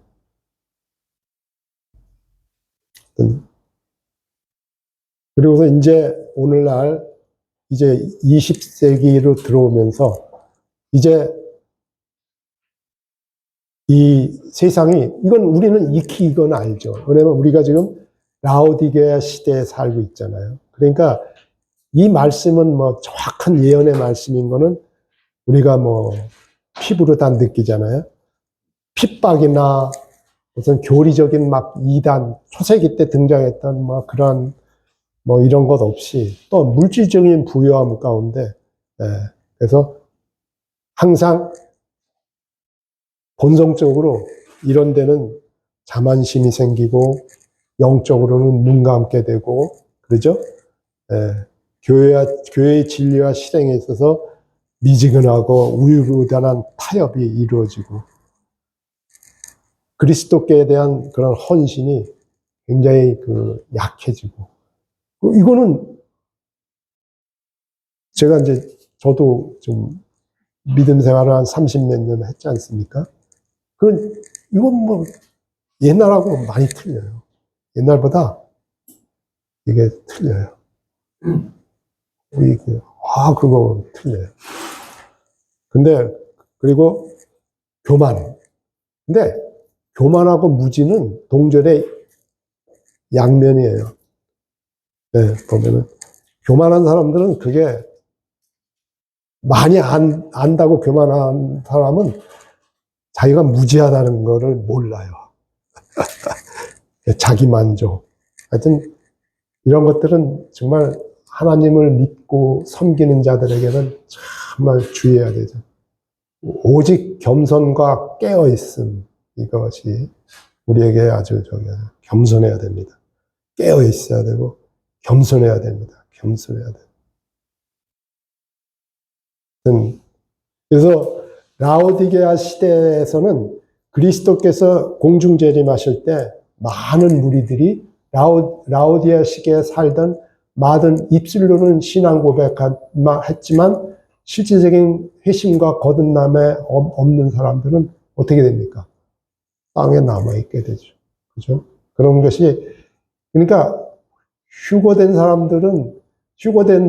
그리고서 이제 오늘날 이제 20세기로 들어오면서 이제 이 세상이, 이건 우리는 익히 이건 알죠. 왜냐면 우리가 지금 라오디게아 시대에 살고 있잖아요. 그러니까 이 말씀은 뭐 정확한 예언의 말씀인 거는 우리가 뭐 피부로 다 느끼잖아요. 핍박이나 무슨 교리적인 막 이단, 초세기 때 등장했던 뭐 그런 뭐 이런 것 없이 또 물질적인 부유함 가운데, 예, 그래서 항상 본성적으로 이런 데는 자만심이 생기고 영적으로는 눈 감게 되고 그러죠. 예, 교회의 진리와 실행에 있어서 미지근하고 우유부단한 타협이 이루어지고 그리스도께 대한 그런 헌신이 굉장히 약해지고, 이거는 제가 이제 저도 좀 믿음 생활을 한 30몇 년 했지 않습니까? 이건 뭐 옛날하고 많이 틀려요. 옛날보다 이게 틀려요. 그거 틀려요. 근데, 그리고 교만. 근데 교만하고 무지는 동절의 양면이에요. 네, 보면은. 교만한 사람들은 그게 많이 안다고 교만한 사람은 자기가 무지하다는 거를 몰라요. 자기 만족. 하여튼 이런 것들은 정말 하나님을 믿고 섬기는 자들에게는 정말 주의해야 되죠. 오직 겸손과 깨어있음, 이것이 우리에게 아주 겸손해야 됩니다. 깨어있어야 되고 겸손해야 됩니다. 겸손해야 돼요. 그래서 라오디게아 시대에서는 그리스도께서 공중재림하실 때 많은 무리들이 라오디게아 시기에 살던 많은 입술로는 신앙 고백했지만 실질적인 회심과 거듭남에 없는 사람들은 어떻게 됩니까? 땅에 남아있게 되죠. 그죠? 그런 것이, 그러니까 휴거된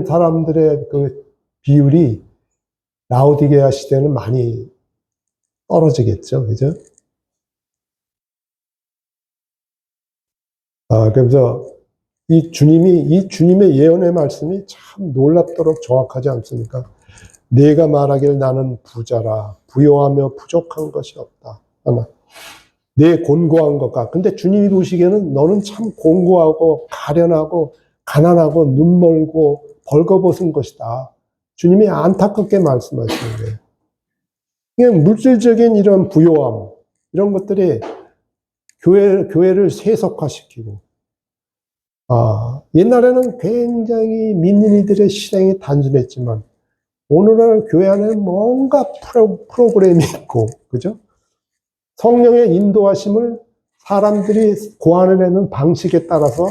사람들의 그 비율이 라오디게아 시대는 많이 떨어지겠죠. 그죠? 그래서 이 주님의 예언의 말씀이 참 놀랍도록 정확하지 않습니까? 내가 말하길 나는 부자라, 부요하며 부족한 것이 없다. 하나. 내 곤고한 것과. 근데 주님이 보시기에는 너는 참 곤고하고 가련하고 가난하고 눈멀고 벌거벗은 것이다. 주님이 안타깝게 말씀하시는 거예요. 그냥 물질적인 이런 부요함, 이런 것들이 교회를 세속화시키고, 옛날에는 굉장히 믿는 이들의 실행이 단순했지만, 오늘날 교회 안에 뭔가 프로그램이 있고, 그죠? 성령의 인도하심을 사람들이 고안해내는 방식에 따라서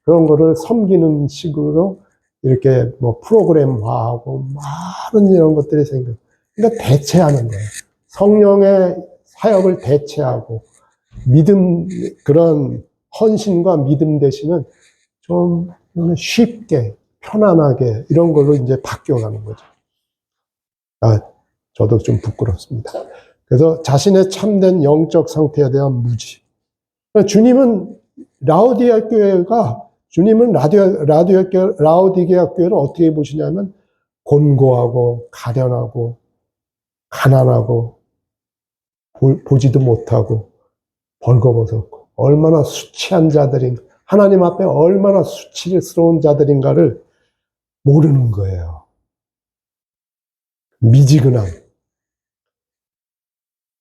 그런 거를 섬기는 식으로 이렇게 뭐 프로그램화하고 많은 이런 것들이 생겨. 그러니까 대체하는 거예요. 성령의 사역을 대체하고 그런 헌신과 믿음 대신은 좀 쉽게, 편안하게 이런 걸로 이제 바뀌어가는 거죠. 저도 좀 부끄럽습니다. 그래서 자신의 참된 영적 상태에 대한 무지. 주님은 라오디게아 교회를 어떻게 보시냐면 곤고하고 가련하고 가난하고 보지도 못하고 벌거벗었고 얼마나 수치한 자들인가, 하나님 앞에 얼마나 수치스러운 자들인가를 모르는 거예요. 미지근함.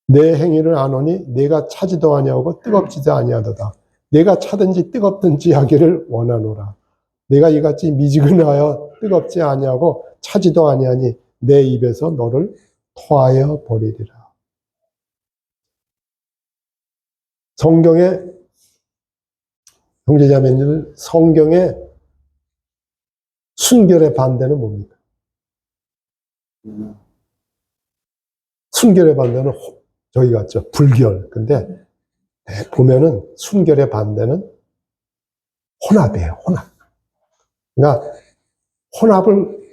내 행위를 아노니 내가 차지도 아니하고 뜨겁지도 아니하도다. 내가 차든지 뜨겁든지 하기를 원하노라. 내가 이같이 미지근하여 뜨겁지 아니하고 차지도 아니하니 내 입에서 너를 토하여 버리리라. 성경의 형제자매님들, 성경의 순결의 반대는 뭡니까? 순결의 반대는 저희 같죠. 불결. 근데 보면은 순결의 반대는 혼합이에요. 혼합. 그러니까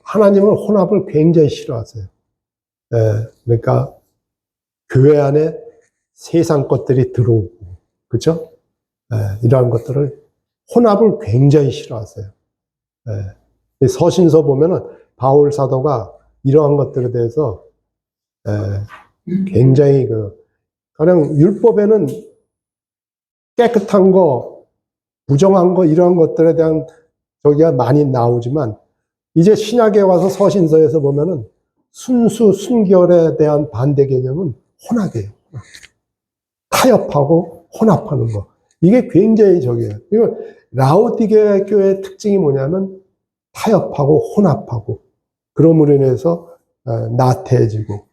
하나님은 혼합을 굉장히 싫어하세요. 그러니까 교회 안에 세상 것들이 들어오고, 그죠? 이러한 것들을 혼합을 굉장히 싫어하세요. 서신서 보면은 바울 사도가 이러한 것들에 대해서 굉장히 가령 율법에는 깨끗한 거, 부정한 거 이런 것들에 대한 저기가 많이 나오지만 이제 신약에 와서 서신서에서 보면은 순수 순결에 대한 반대 개념은 혼합이에요. 타협하고 혼합하는 거. 이게 굉장히 저기예요. 이거 라오디게아 교회의 특징이 뭐냐면 타협하고 혼합하고 그럼으로 인해서 나태해지고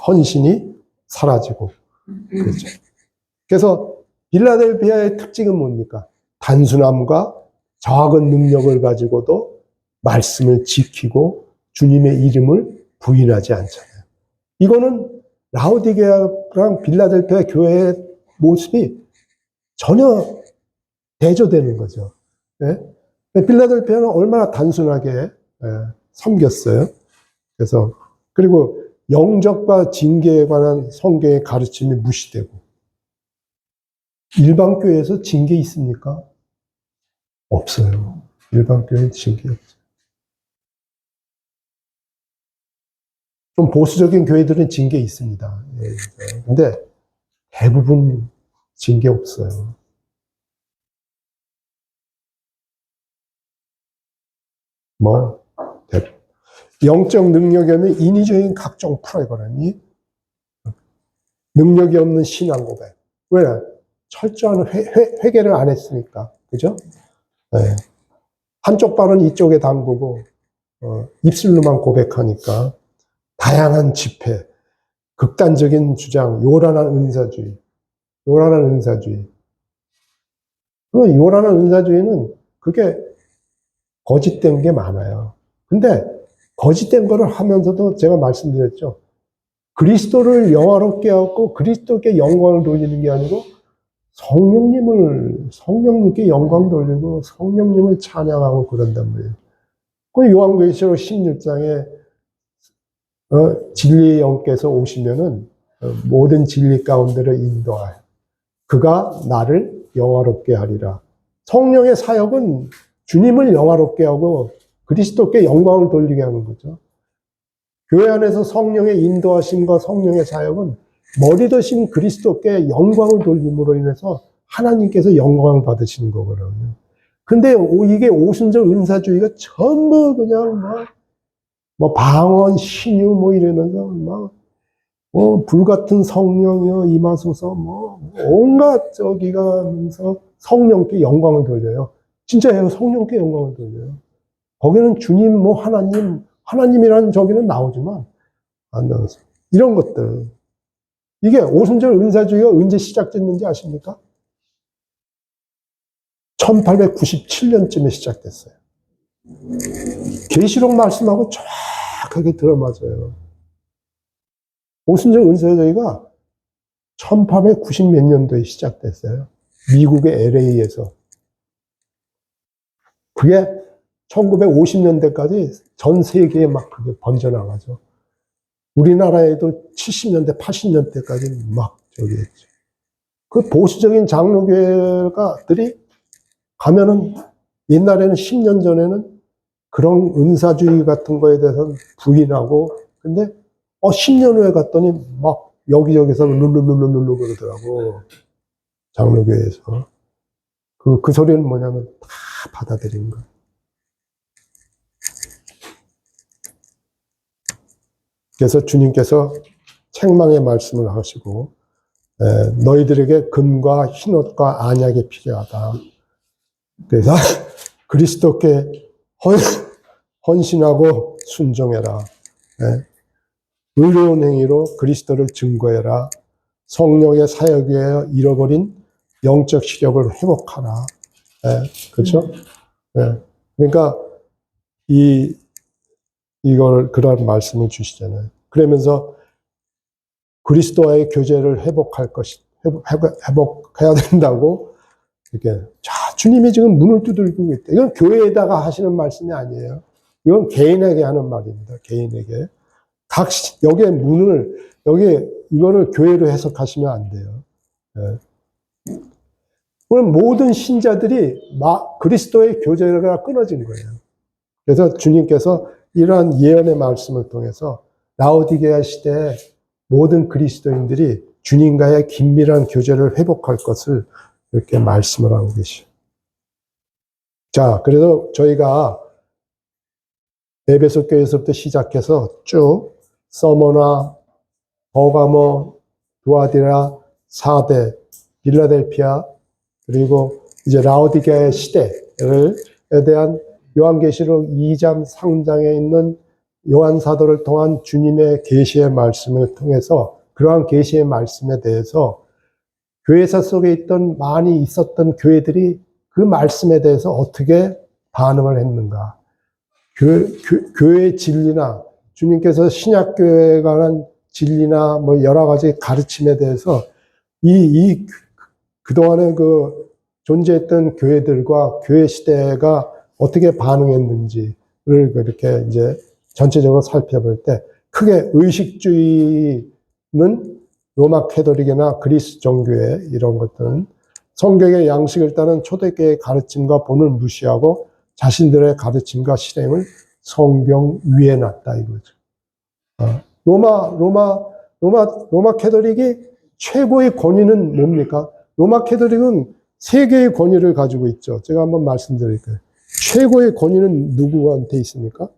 헌신이 사라지고 그렇죠. 그래서 빌라델비아의 특징은 뭡니까? 단순함과 작은 능력을 가지고도 말씀을 지키고 주님의 이름을 부인하지 않잖아요. 이거는 라오디게아랑 빌라델피아 교회의 모습이 전혀 대조되는 거죠. 빌라델피아는 얼마나 단순하게 섬겼어요. 그래서 그리고 영적과 징계에 관한 성경의 가르침이 무시되고 일반 교회에서 징계 있습니까? 없어요. 일반 교회는 징계 없어요. 좀 보수적인 교회들은 징계 있습니다. 근데 대부분 징계 없어요. 영적 능력이 없는 인위적인 각종 프로그램이 능력이 없는 신앙 고백. 왜? 철저한 회개를 안 했으니까. 그죠? 네. 한쪽 발은 이쪽에 담그고, 입술로만 고백하니까. 다양한 집회, 극단적인 주장, 요란한 은사주의. 그 요란한 은사주의는 그게 거짓된 게 많아요. 근데 거짓된 거를 하면서도 제가 말씀드렸죠. 그리스도를 영화롭게 하고 그리스도께 영광을 돌리는 게 아니고 성령님께 영광 돌리고 성령님을 찬양하고 그런단 말이에요. 그 요한계시록 16장에 진리의 영께서 오시면은 모든 진리 가운데를 인도하여 그가 나를 영화롭게 하리라. 성령의 사역은 주님을 영화롭게 하고 그리스도께 영광을 돌리게 하는 거죠. 교회 안에서 성령의 인도하심과 성령의 사역은 머리 되신 그리스도께 영광을 돌림으로 인해서 하나님께서 영광을 받으시는 거거든요. 근데 이게 오순절 은사주의가 전부 그냥 방언, 신유 이러면서 불같은 성령이여 임하소서 온갖 저기가 하면서 성령께 영광을 돌려요. 진짜예요. 성령께 영광을 돌려요. 거기는 주님, 하나님이라는 저기는 나오지만 안 나와서 이런 것들. 이게 오순절 은사주의가 언제 시작됐는지 아십니까? 1897년쯤에 시작됐어요. 계시록 말씀하고 정확하게 들어맞아요. 오순절 은사주의가 1890 몇 년도에 시작됐어요. 미국의 LA에서. 그게 1950년대까지 전 세계에 막 그게 번져나가죠. 우리나라에도 70년대, 80년대까지 막 저기 했죠. 그 보수적인 장로교회가들이 가면은 옛날에는 10년 전에는 그런 은사주의 같은 거에 대해서는 부인하고 근데 10년 후에 갔더니 막 여기저기서 룰루룰루룰루 그러더라고. 장로교회에서. 그 소리는 뭐냐면 다 받아들인 거예요. 그래서 주님께서 책망의 말씀을 하시고 너희들에게 금과 흰옷과 안약이 필요하다. 그래서 그리스도께 헌신하고 순종해라. 의로운 행위로 그리스도를 증거해라. 성령의 사역 위에 잃어버린 영적 시력을 회복하라. 그렇죠? 그러니까 이걸 그런 말씀을 주시잖아요. 그러면서 그리스도와의 교제를 회복해야 된다고 이렇게. 자, 주님이 지금 문을 두들기고 있다. 이건 교회에다가 하시는 말씀이 아니에요. 이건 개인에게 하는 말입니다. 개인에게. 여기에 이거를 교회로 해석하시면 안 돼요. 예. 그럼 모든 신자들이 그리스도의 교제가 끊어진 거예요. 그래서 주님께서 이러한 예언의 말씀을 통해서 라오디게아 시대에 모든 그리스도인들이 주님과의 긴밀한 교제를 회복할 것을 이렇게 말씀을 하고 계시죠. 자, 그래서 저희가 에베소 교회에서부터 시작해서 쭉 서머나, 버가모, 두아디라, 사데, 빌라델피아, 그리고 이제 라오디게아의 시대에 대한 요한계시록 2장, 3장에 있는 요한 사도를 통한 주님의 계시의 말씀을 통해서 그러한 계시의 말씀에 대해서 교회사 속에 많이 있었던 교회들이 그 말씀에 대해서 어떻게 반응을 했는가. 교회의 진리나 주님께서 신약교회에 관한 진리나 뭐 여러 가지 가르침에 대해서 그동안에 존재했던 교회들과 교회 시대가 어떻게 반응했는지를 그렇게 이제 전체적으로 살펴볼 때 크게 의식주의는 로마 캐톨릭이나 그리스 종교의 이런 것들은 성경의 양식을 따른 초대교회의 가르침과 본을 무시하고 자신들의 가르침과 실행을 성경 위에 놨다 이거죠. 로마 캐톨릭이 최고의 권위는 뭡니까? 로마 캐톨릭은 세계의 권위를 가지고 있죠. 제가 한번 말씀드릴게요. 최고의 권위는 누구한테 있습니까?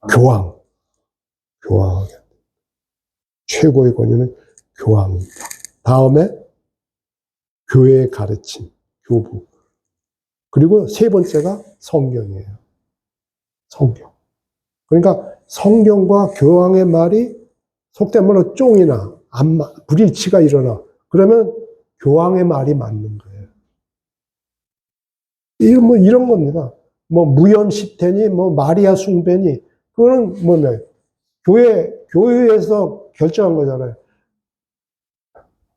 교황. 최고의 권위는 교황입니다. 다음에 교회의 가르침, 교부. 그리고 세 번째가 성경이에요. 성경. 그러니까 성경과 교황의 말이 속된 말로 쫑이나 불일치가 일어나. 그러면 교황의 말이 맞는 거예요. 이런 겁니다. 무염십태니, 마리아 숭배니, 그거는 교회에서 결정한 거잖아요.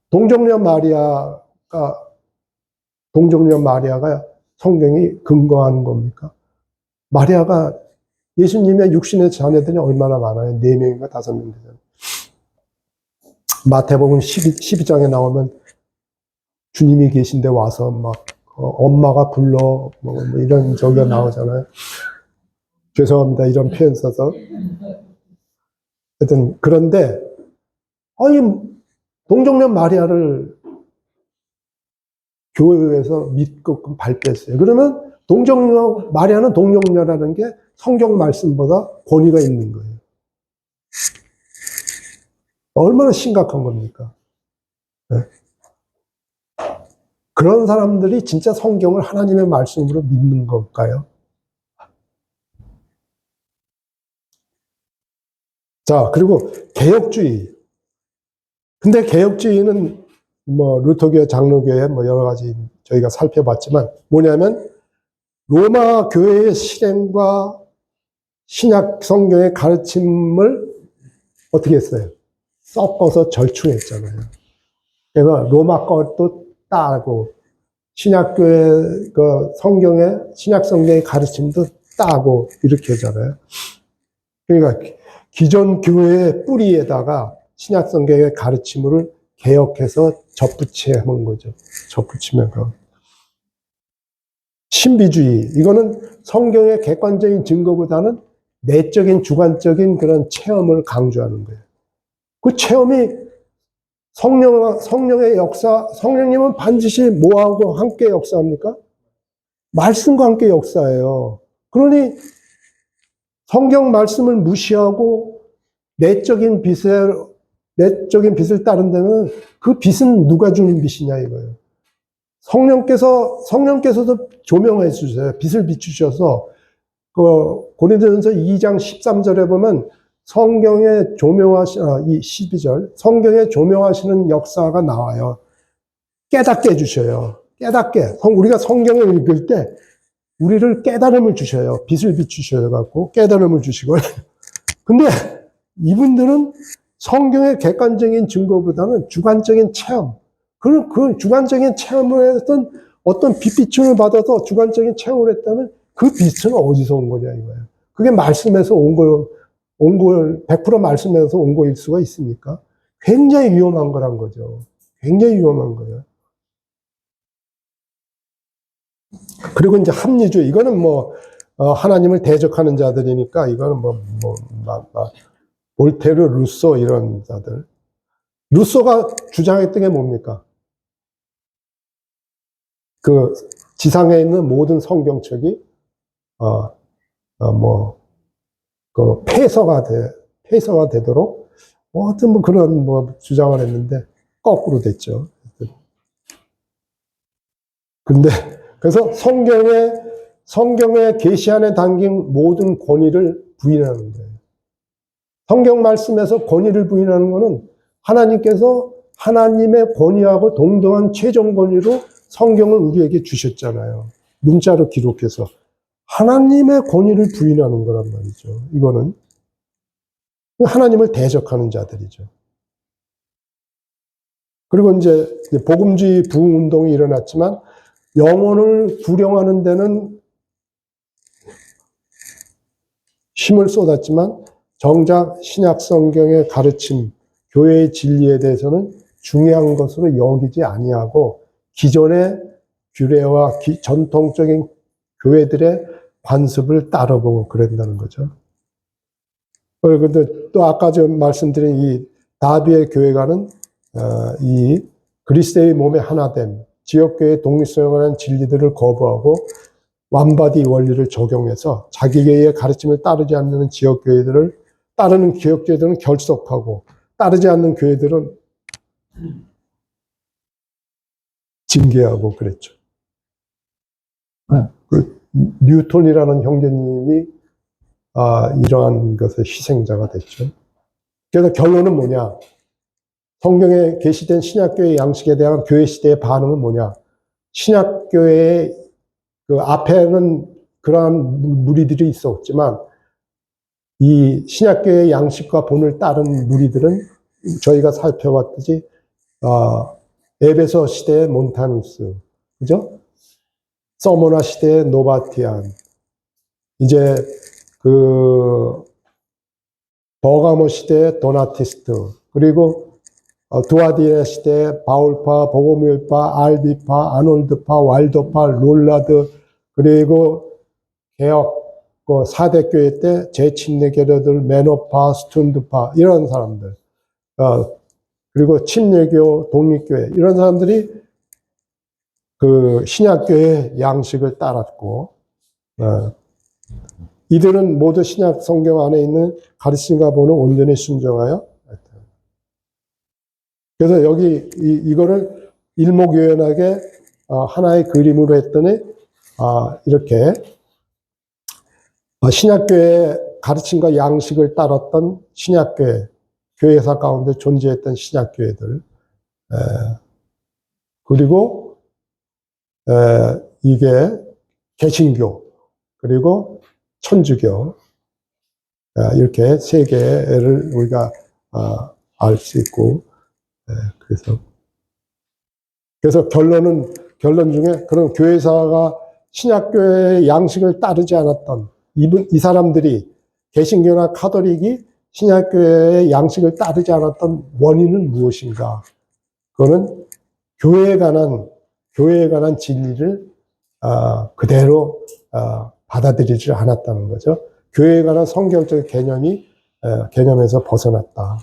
동정녀 마리아가 성경이 근거하는 겁니까? 마리아가 예수님의 육신의 자녀들이 얼마나 많아요? 4명인가 5명 되잖아요. 마태복음 12장에 나오면 주님이 계신데 와서 엄마가 불러 이런 저기가 나오잖아요. 죄송합니다. 이런 표현 써서. 하여튼 그런데 동정녀 마리아를 교회에서 믿고 발표했어요. 그러면 마리아는 동정녀라는 게 성경 말씀보다 권위가 있는 거예요. 얼마나 심각한 겁니까? 네. 그런 사람들이 진짜 성경을 하나님의 말씀으로 믿는 걸까요? 자, 그리고 개혁주의. 근데 개혁주의는 루터교, 장로교회 여러 가지 저희가 살펴봤지만 뭐냐면 로마 교회의 실행과 신약 성경의 가르침을 어떻게 했어요? 섞어서 절충했잖아요. 그래서 로마 것도 따고 신약교회 신약 성경의 가르침도 따고 이렇게 하잖아요. 그러니까 기존 교회의 뿌리에다가 신약 성경의 가르침을 개혁해서 접붙이는 거죠. 접붙이면 신비주의. 이거는 성경의 객관적인 증거보다는 내적인 주관적인 그런 체험을 강조하는 거예요. 그 체험이 성령의 역사, 성령님은 반드시 뭐하고 함께 역사합니까? 말씀과 함께 역사해요. 그러니 성경 말씀을 무시하고 내적인 빛을 따른 데는 그 빛은 누가 주는 빛이냐 이거예요. 성령께서도 조명해 주세요. 빛을 비추셔서 고린도전서 2장 13절에 보면 성경에 이 12절 성경에 조명하시는 역사가 나와요. 깨닫게 해주셔요. 우리가 성경을 읽을 때 우리를 깨달음을 주셔요. 빛을 비추셔갖고 깨달음을 주시고 근데 이분들은 성경의 객관적인 증거보다는 주관적인 체험, 그 주관적인 체험을 했던 어떤 빛비춤을 받아서 주관적인 체험을 했다면 그 빛은 어디서 온 거냐 이거예요. 그게 말씀에서 온 걸 100% 말씀에서 온 거일 수가 있습니까? 굉장히 위험한 거란 거죠. 굉장히 위험한 거예요. 그리고 이제 합리주의, 이거는 뭐, 하나님을 대적하는 자들이니까, 이거는 볼테르, 루소, 이런 자들. 루소가 주장했던 게 뭡니까? 그, 지상에 있는 모든 성경책이, 폐서가 되도록, 하여튼 뭐 그런 주장을 했는데, 거꾸로 됐죠. 근데, 그래서 성경의 계시 안에 담긴 모든 권위를 부인하는 거예요. 성경 말씀에서 권위를 부인하는 것은 하나님께서 하나님의 권위하고 동등한 최종 권위로 성경을 우리에게 주셨잖아요. 문자로 기록해서. 하나님의 권위를 부인하는 거란 말이죠. 이거는 하나님을 대적하는 자들이죠. 그리고 이제 복음주의 부흥운동이 일어났지만 영혼을 구령하는 데는 힘을 쏟았지만 정작 신약 성경의 가르침, 교회의 진리에 대해서는 중요한 것으로 여기지 아니하고 기존의 규례와 전통적인 교회들의 관습을 따라보고 그런다는 거죠. 그런데 또 아까 좀 말씀드린 이 다비의 교회가는 이 그리스도의 몸의 하나됨, 지역교회의 독립성에 관한 진리들을 거부하고 완바디 원리를 적용해서 자기의 가르침을 따르지 않는 지역교회들을 따르는 지역교회들은 결속하고 따르지 않는 교회들은 징계하고 그랬죠. 그 뉴턴이라는 형제님이 이러한 것의 희생자가 됐죠. 그래서 결론은 뭐냐? 성경에 계시된 신약교회의 양식에 대한 교회 시대의 반응은 뭐냐? 신약교회의 그 앞에는 그러한 무리들이 있었지만 이 신약교회의 양식과 본을 따른 무리들은 저희가 살펴봤듯이 에베소 시대의 몬타누스, 그죠? 서모나 시대의 노바티안, 이제 그 버가모 시대의 도나티스트, 그리고 두아디라 시대의 바울파, 보고밀파, 알비파, 아놀드파, 왈도파, 롤라드, 그리고 개혁 4대 교회 때 재침례 교도들, 매너파, 스툰드파 이런 사람들, 그리고 침례교, 독립교회 이런 사람들이 그 신약교회의 양식을 따랐고, 이들은 모두 신약 성경 안에 있는 가르침과 본을 온전히 순종하여. 그래서 여기 이거를 일목요연하게 하나의 그림으로 했더니 이렇게 신약교회의 가르침과 양식을 따랐던 신약교회, 교회사 가운데 존재했던 신약교회들, 그리고 이게 개신교, 그리고 천주교, 이렇게 세 개를 우리가 알 수 있고, 그래서 결론 중에 그런 교회사가 신약교회의 양식을 따르지 않았던 이 사람들이 개신교나 카톨릭이 신약교회의 양식을 따르지 않았던 원인은 무엇인가? 그거는 교회에 관한 진리를 그대로 받아들이지 않았다는 거죠. 교회에 관한 성경적 개념에서 벗어났다.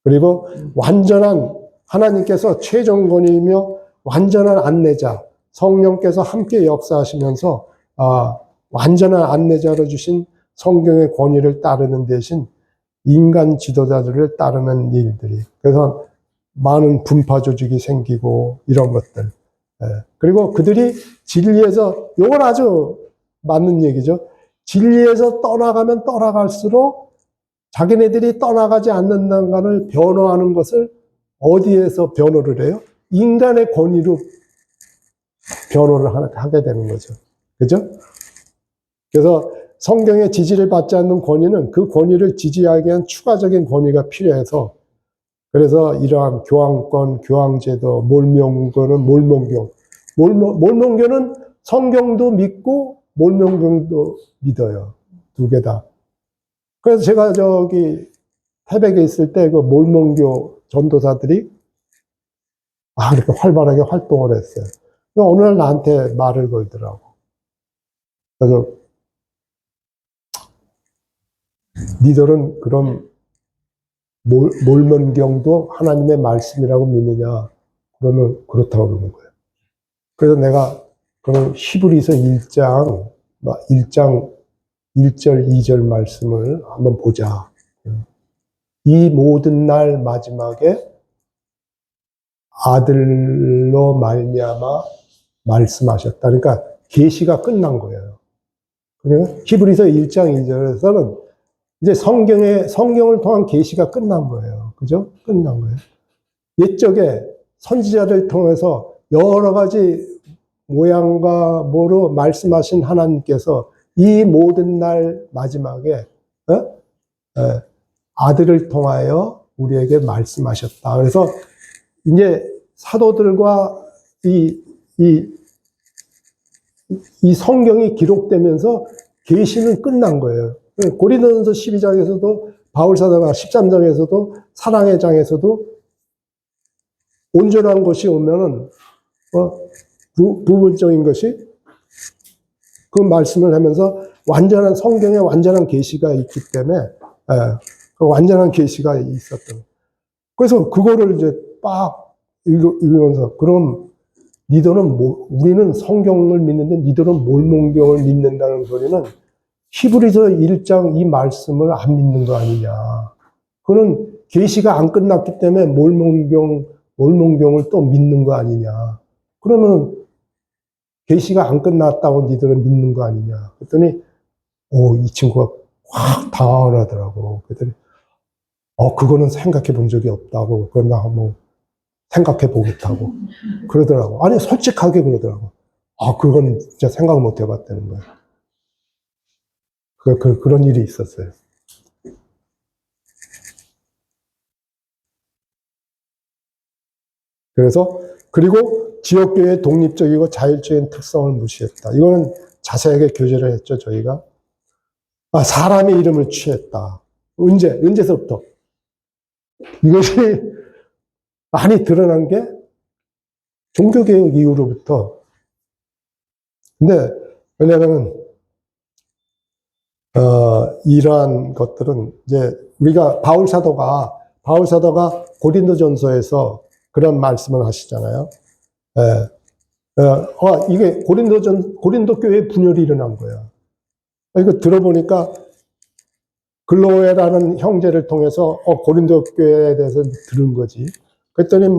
그리고 완전한 하나님께서 최종 권위이며 완전한 안내자, 성령께서 함께 역사하시면서 완전한 안내자로 주신 성경의 권위를 따르는 대신 인간 지도자들을 따르는 일들이, 그래서 많은 분파 조직이 생기고 이런 것들. 그리고 그들이 진리에서, 이건 아주 맞는 얘기죠. 진리에서 떠나가면 떠나갈수록 자기네들이 떠나가지 않는다는 것을 변호하는 것을 어디에서 변호를 해요? 인간의 권위로 변호를 하게 되는 거죠. 그죠? 그래서 성경의 지지를 받지 않는 권위는 그 권위를 지지하기 위한 추가적인 권위가 필요해서 그래서 이러한 교황권, 교황제도, 몰명교는 몰몬교. 몰몬교는 성경도 믿고 몰몬교도 믿어요. 두 개 다. 그래서 제가 저기 태백에 있을 때 그 몰몬교 전도사들이 그렇게 활발하게 활동을 했어요. 어느 날 나한테 말을 걸더라고. 그래서 니들은 그럼 몰몬경도 하나님의 말씀이라고 믿느냐? 그러면 그렇다고 그러는 거예요. 그래서 내가 그럼 히브리서 1장 1절 2절 말씀을 한번 보자. 이 모든 날 마지막에 아들로 말미암아 말씀하셨다. 그러니까 계시가 끝난 거예요. 그러니까 히브리서 1장 2절에서는 이제 성경을 통한 계시가 끝난 거예요. 그죠? 끝난 거예요. 옛적에 선지자를 통해서 여러 가지 모양과 뭐로 말씀하신 하나님께서 이 모든 날 마지막에 아들을 통하여 우리에게 말씀하셨다. 그래서 이제 사도들과 이 성경이 기록되면서 계시는 끝난 거예요. 고린도전서 12장에서도 바울사도가 13장에서도 사랑의 장에서도 온전한 것이 오면은 부분적인 것이 그 말씀을 하면서 완전한 성경에 완전한 계시가 있기 때문에 그 완전한 계시가 있었던. 그래서 그거를 이제 빡 읽으면서 그럼 니들은 우리는 성경을 믿는데 니들은 몰몬경을 믿는다는 소리는 히브리서 1장 이 말씀을 안 믿는 거 아니냐. 그는 계시가 안 끝났기 때문에 몰몬경을 또 믿는 거 아니냐. 그러면 계시가 안 끝났다고 니들은 믿는 거 아니냐. 그랬더니 이 친구가 확 당황을 하더라고. 그랬더니 그거는 생각해 본 적이 없다고. 그럼 나 한번 생각해 보겠다고 그러더라고. 아니 솔직하게 그러더라고. 그건 진짜 생각을 못 해봤다는 거야. 그런 일이 있었어요. 그리고 지역교회의 독립적이고 자율적인 특성을 무시했다. 이거는 자세하게 교제를 했죠, 저희가. 사람의 이름을 취했다. 언제서부터? 이것이 많이 드러난 게 종교개혁 이후로부터. 근데, 왜냐면은, 이러한 것들은 이제 우리가 바울사도가 고린도전서에서 그런 말씀을 하시잖아요. 이게 고린도 교회에 분열이 일어난 거야. 이거 들어보니까 글로에라는 형제를 통해서 고린도 교회에 대해서 들은 거지. 그랬더니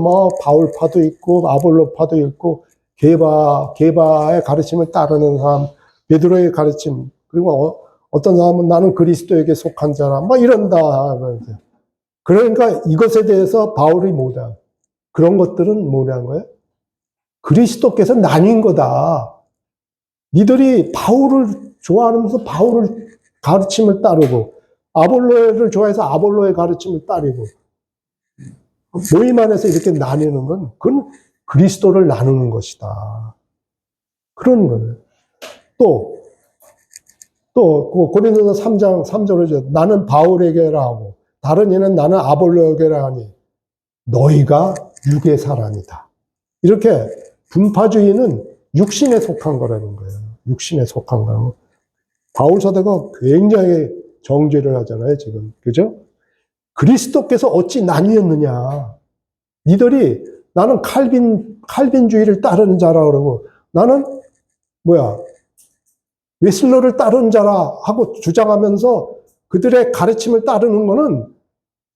바울파도 있고 아볼로파도 있고 게바의 가르침을 따르는 사람, 베드로의 가르침, 그리고 어떤 사람은 나는 그리스도에게 속한 자라, 이런다. 그러니까 이것에 대해서 바울이 뭐다? 그런 것들은 뭐라는 거예요? 그리스도께서 나뉜 거다. 니들이 바울을 좋아하면서 바울을 가르침을 따르고, 아볼로를 좋아해서 아볼로의 가르침을 따르고, 모임 안에서 이렇게 나뉘는 건, 그건 그리스도를 나누는 것이다. 그런 거예요. 고린도서 3장 3절에 나는 바울에게라 하고, 다른 이는 나는 아볼로에게라 하니, 너희가 육의 사람이다. 이렇게 분파주의는 육신에 속한 거라는 거예요. 육신에 속한 거라고. 바울사도가 굉장히 정죄를 하잖아요, 지금. 그죠? 그리스도께서 어찌 나뉘었느냐. 니들이 나는 칼빈주의를 따르는 자라 그러고 나는 웨슬러를 따르는 자라 하고 주장하면서 그들의 가르침을 따르는 거는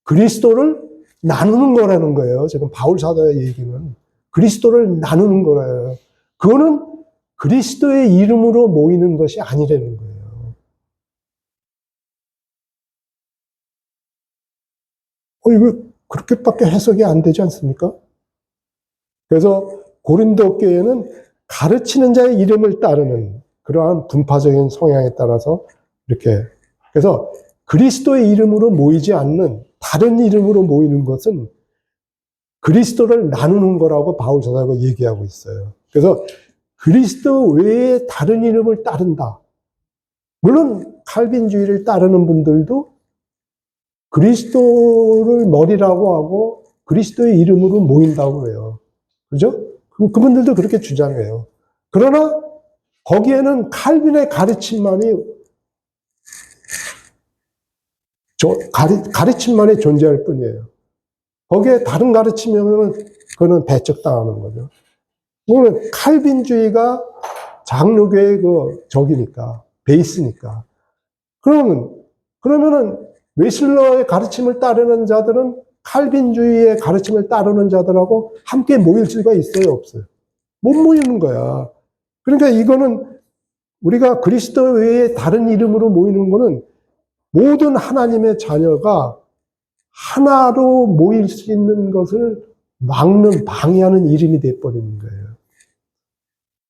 그리스도를 나누는 거라는 거예요. 지금 바울사도의 얘기는. 그리스도를 나누는 거예요. 그거는 그리스도의 이름으로 모이는 것이 아니라는 거예요. 이거 그렇게밖에 해석이 안 되지 않습니까? 그래서 고린도 교회는 가르치는 자의 이름을 따르는 그러한 분파적인 성향에 따라서 이렇게. 그래서 그리스도의 이름으로 모이지 않는 다른 이름으로 모이는 것은 그리스도를 나누는 거라고 바울 사도가 얘기하고 있어요. 그래서 그리스도 외에 다른 이름을 따른다. 물론 칼빈주의를 따르는 분들도 그리스도를 머리라고 하고 그리스도의 이름으로 모인다고 해요. 그죠? 그분들도 그렇게 주장해요. 그러나 거기에는 칼빈의 가르침만이 가르침만이 존재할 뿐이에요. 거기에 다른 가르침이면 그거는 배척당하는 거죠. 그거는 칼빈주의가 장로교의 적이니까, 베이스니까. 그러면은 웨슬러의 가르침을 따르는 자들은 칼빈주의의 가르침을 따르는 자들하고 함께 모일 수가 있어요, 없어요? 못 모이는 거야. 그러니까 이거는 우리가 그리스도 외에 다른 이름으로 모이는 거는 모든 하나님의 자녀가 하나로 모일 수 있는 것을 막는, 방해하는 이름이 돼버리는 거예요.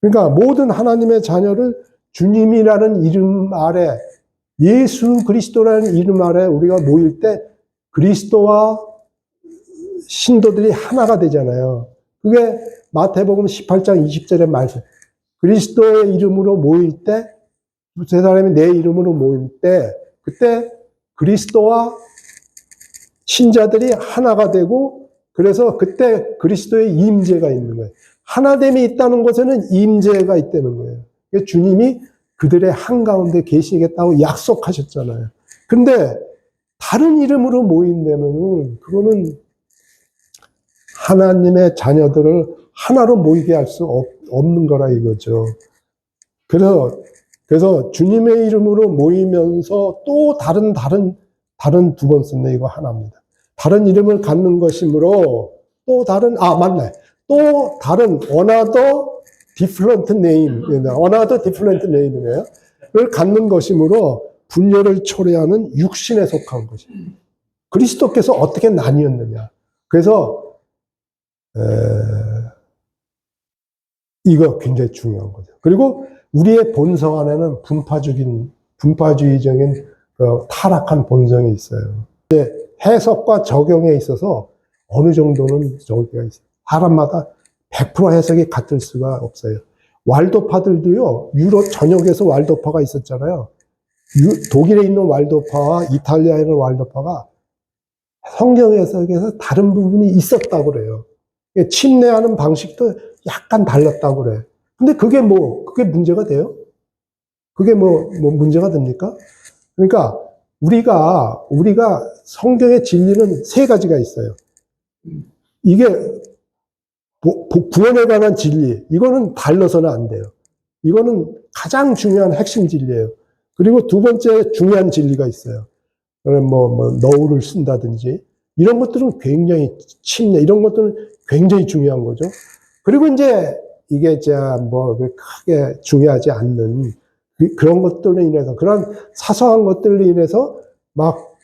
그러니까 모든 하나님의 자녀를 주님이라는 이름 아래, 예수 그리스도라는 이름 아래 우리가 모일 때 그리스도와 신도들이 하나가 되잖아요. 그게 마태복음 18장 20절의 말씀. 그리스도의 이름으로 모일 때, 세 사람이 내 이름으로 모일 때, 그때 그리스도와 신자들이 하나가 되고, 그래서 그때 그리스도의 임재가 있는 거예요. 하나됨이 있다는 것에는 임재가 있다는 거예요. 주님이 그들의 한가운데 계시겠다고 약속하셨잖아요. 근데 다른 이름으로 모인다면 그거는 하나님의 자녀들을 하나로 모이게 할 수 없는 거라 이거죠. 그래서 주님의 이름으로 모이면서 또 다른 두 번 썼네. 이거 하나입니다. 다른 이름을 갖는 것이므로 또 다른, 맞네. 또 다른 another different name, another different name이에요. 를 갖는 것이므로 분열을 초래하는 육신에 속한 것입니다. 그리스도께서 어떻게 나뉘었느냐. 그래서 이거 굉장히 중요한 거죠. 그리고 우리의 본성 안에는 분파주의적인 타락한 본성이 있어요. 해석과 적용에 있어서 어느 정도는 저기가 있어요. 사람마다 100% 해석이 같을 수가 없어요. 왈도파들도요, 유럽 전역에서 왈도파가 있었잖아요. 독일에 있는 왈도파와 이탈리아에 있는 왈도파가 성경 해석에서 다른 부분이 있었다고 그래요. 침례하는 방식도 약간 달랐다고 그래. 근데 그게 문제가 돼요? 그게 문제가 됩니까? 그러니까 우리가 성경의 진리는 세 가지가 있어요. 이게 구원에 관한 진리, 이거는 달라서는 안 돼요. 이거는 가장 중요한 핵심 진리예요. 그리고 두 번째 중요한 진리가 있어요. 너울을 쓴다든지, 이런 것들은 굉장히 침례, 이런 것들은 굉장히 중요한 거죠. 그리고 이제 이게 크게 중요하지 않는 그런 것들로 인해서, 그런 사소한 것들로 인해서 막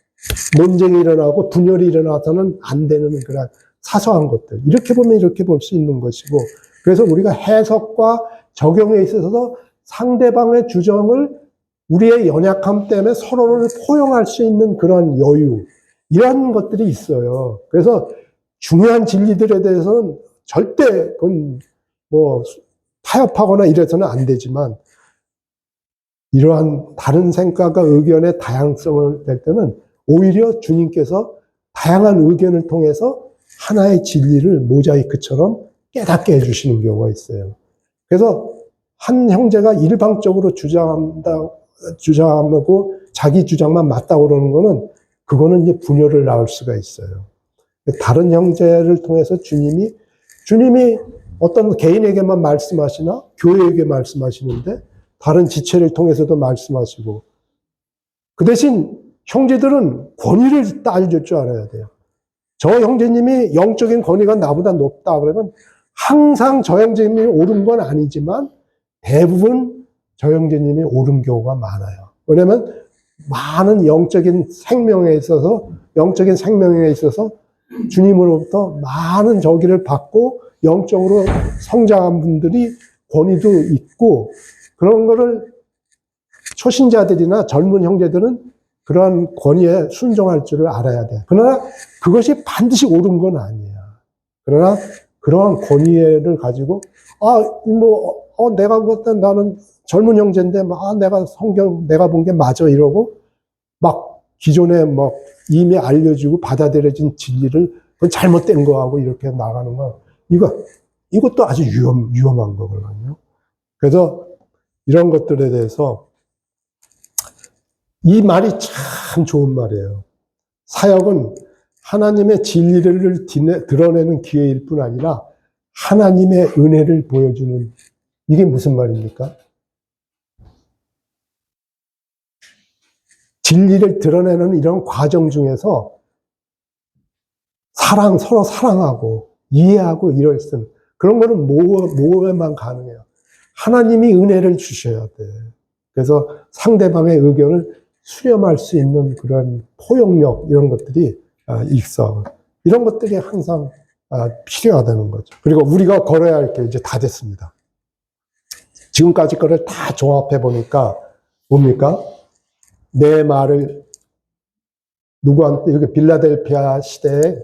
논쟁이 일어나고 분열이 일어나서는 안 되는 그런 사소한 것들. 이렇게 보면 이렇게 볼 수 있는 것이고, 그래서 우리가 해석과 적용에 있어서 상대방의 주장을 우리의 연약함 때문에 서로를 포용할 수 있는 그런 여유, 이런 것들이 있어요. 그래서 중요한 진리들에 대해서는 절대 그건 타협하거나 이래서는 안 되지만, 이러한 다른 생각과 의견의 다양성을 낼 때는 오히려 주님께서 다양한 의견을 통해서 하나의 진리를 모자이크처럼 깨닫게 해주시는 경우가 있어요. 그래서 한 형제가 일방적으로 주장하고 자기 주장만 맞다고 그러는 거는, 그거는 이제 분열을 낳을 수가 있어요. 다른 형제를 통해서 주님이 어떤 개인에게만 말씀하시나 교회에게 말씀하시는데 다른 지체를 통해서도 말씀하시고, 그 대신 형제들은 권위를 따질 줄 알아야 돼요. 저 형제님이 영적인 권위가 나보다 높다 그러면 항상 저 형제님이 옳은 건 아니지만 대부분 저 형제님이 옳은 경우가 많아요. 왜냐하면 많은 영적인 생명에 있어서 주님으로부터 많은 저기를 받고 영적으로 성장한 분들이 권위도 있고, 그런 거를 초신자들이나 젊은 형제들은 그러한 권위에 순종할 줄을 알아야 돼. 그러나 그것이 반드시 옳은 건 아니야. 그러나 그러한 권위를 가지고 내가 볼 때 나는 젊은 형제인데 내가 성경 내가 본 게 맞아 이러고 막 기존에 막 이미 알려지고 받아들여진 진리를 그건 잘못된 거하고 이렇게 나가는 거 이것도 아주 위험한 거거든요. 그래서 이런 것들에 대해서 이 말이 참 좋은 말이에요. 사역은 하나님의 진리를 드러내는 기회일 뿐 아니라 하나님의 은혜를 보여주는, 이게 무슨 말입니까? 진리를 드러내는 이런 과정 중에서 서로 사랑하고 이해하고 이럴 수, 그런 거는 뭐에만 가능해요. 하나님이 은혜를 주셔야 돼. 그래서 상대방의 의견을 수렴할 수 있는 그런 포용력, 이런 것들이 있어. 이런 것들이 항상 필요하다는 거죠. 그리고 우리가 걸어야 할 게 이제 다 됐습니다. 지금까지 거를 다 종합해 보니까 뭡니까? 내 말을 누구한테, 여기 빌라델피아 시대에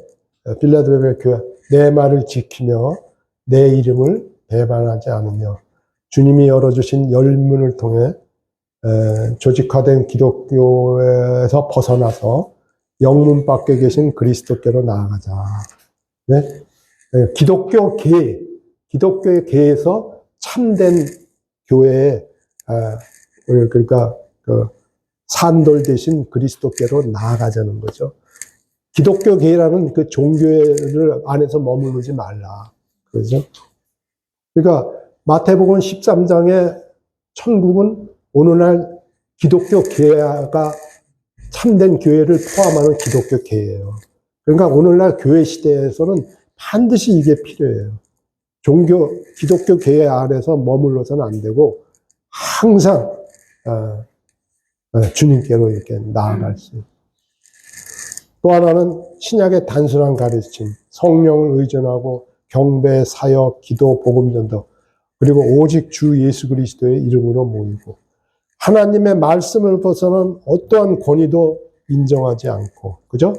빌라델피아 교회, 내 말을 지키며 내 이름을 배반하지 않으며 주님이 열어주신 열문을 통해 조직화된 기독교에서 벗어나서 영문 밖에 계신 그리스도께로 나아가자. 네? 기독교의 계에서 참된 교회에, 그러니까 그 산돌 대신 그리스도께로 나아가자는 거죠. 기독교 계라는 그 종교를 안에서 머무르지 말라. 그렇죠? 그러니까 마태복음 13장의 천국은 오늘날 기독교 계가 참된 교회를 포함하는 기독교 계예요. 그러니까 오늘날 교회 시대에서는 반드시 이게 필요해요. 기독교 계회 안에서 머물러서는 안 되고 항상 주님께로 이렇게 나아갈 수 있어요. 또 하나는 신약의 단순한 가르침, 성령을 의존하고 경배, 사역, 기도, 복음 전도, 그리고 오직 주 예수 그리스도의 이름으로 모이고 하나님의 말씀을 벗어난 어떠한 권위도 인정하지 않고, 그죠?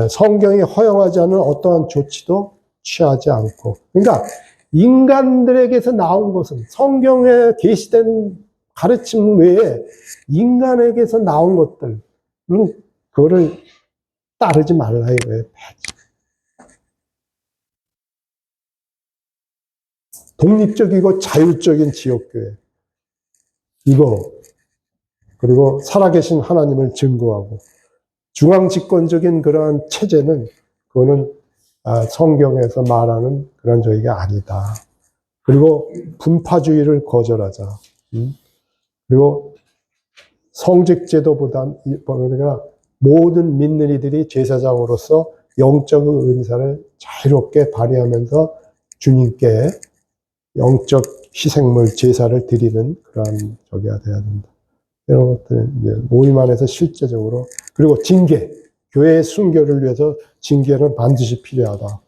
성경이 허용하지 않은 어떠한 조치도 취하지 않고. 그러니까 인간들에게서 나온 것은, 성경에 게시된 가르침 외에 인간에게서 나온 것들은 그거를 따르지 말라 이거예요. 독립적이고 자율적인 지역교회, 이거, 그리고 살아계신 하나님을 증거하고 중앙집권적인 그러한 체제는 그거는 성경에서 말하는 그런 저희가 아니다. 그리고 분파주의를 거절하자. 그리고 성직제도보다 그러니까 모든 믿는 이들이 제사장으로서 영적 은사를 자유롭게 발휘하면서 주님께 영적 희생물 제사를 드리는 그러한 저기가 돼야 된다. 이런 것들 이제 모임 안에서 실제적으로, 그리고 징계, 교회의 순교를 위해서 징계는 반드시 필요하다.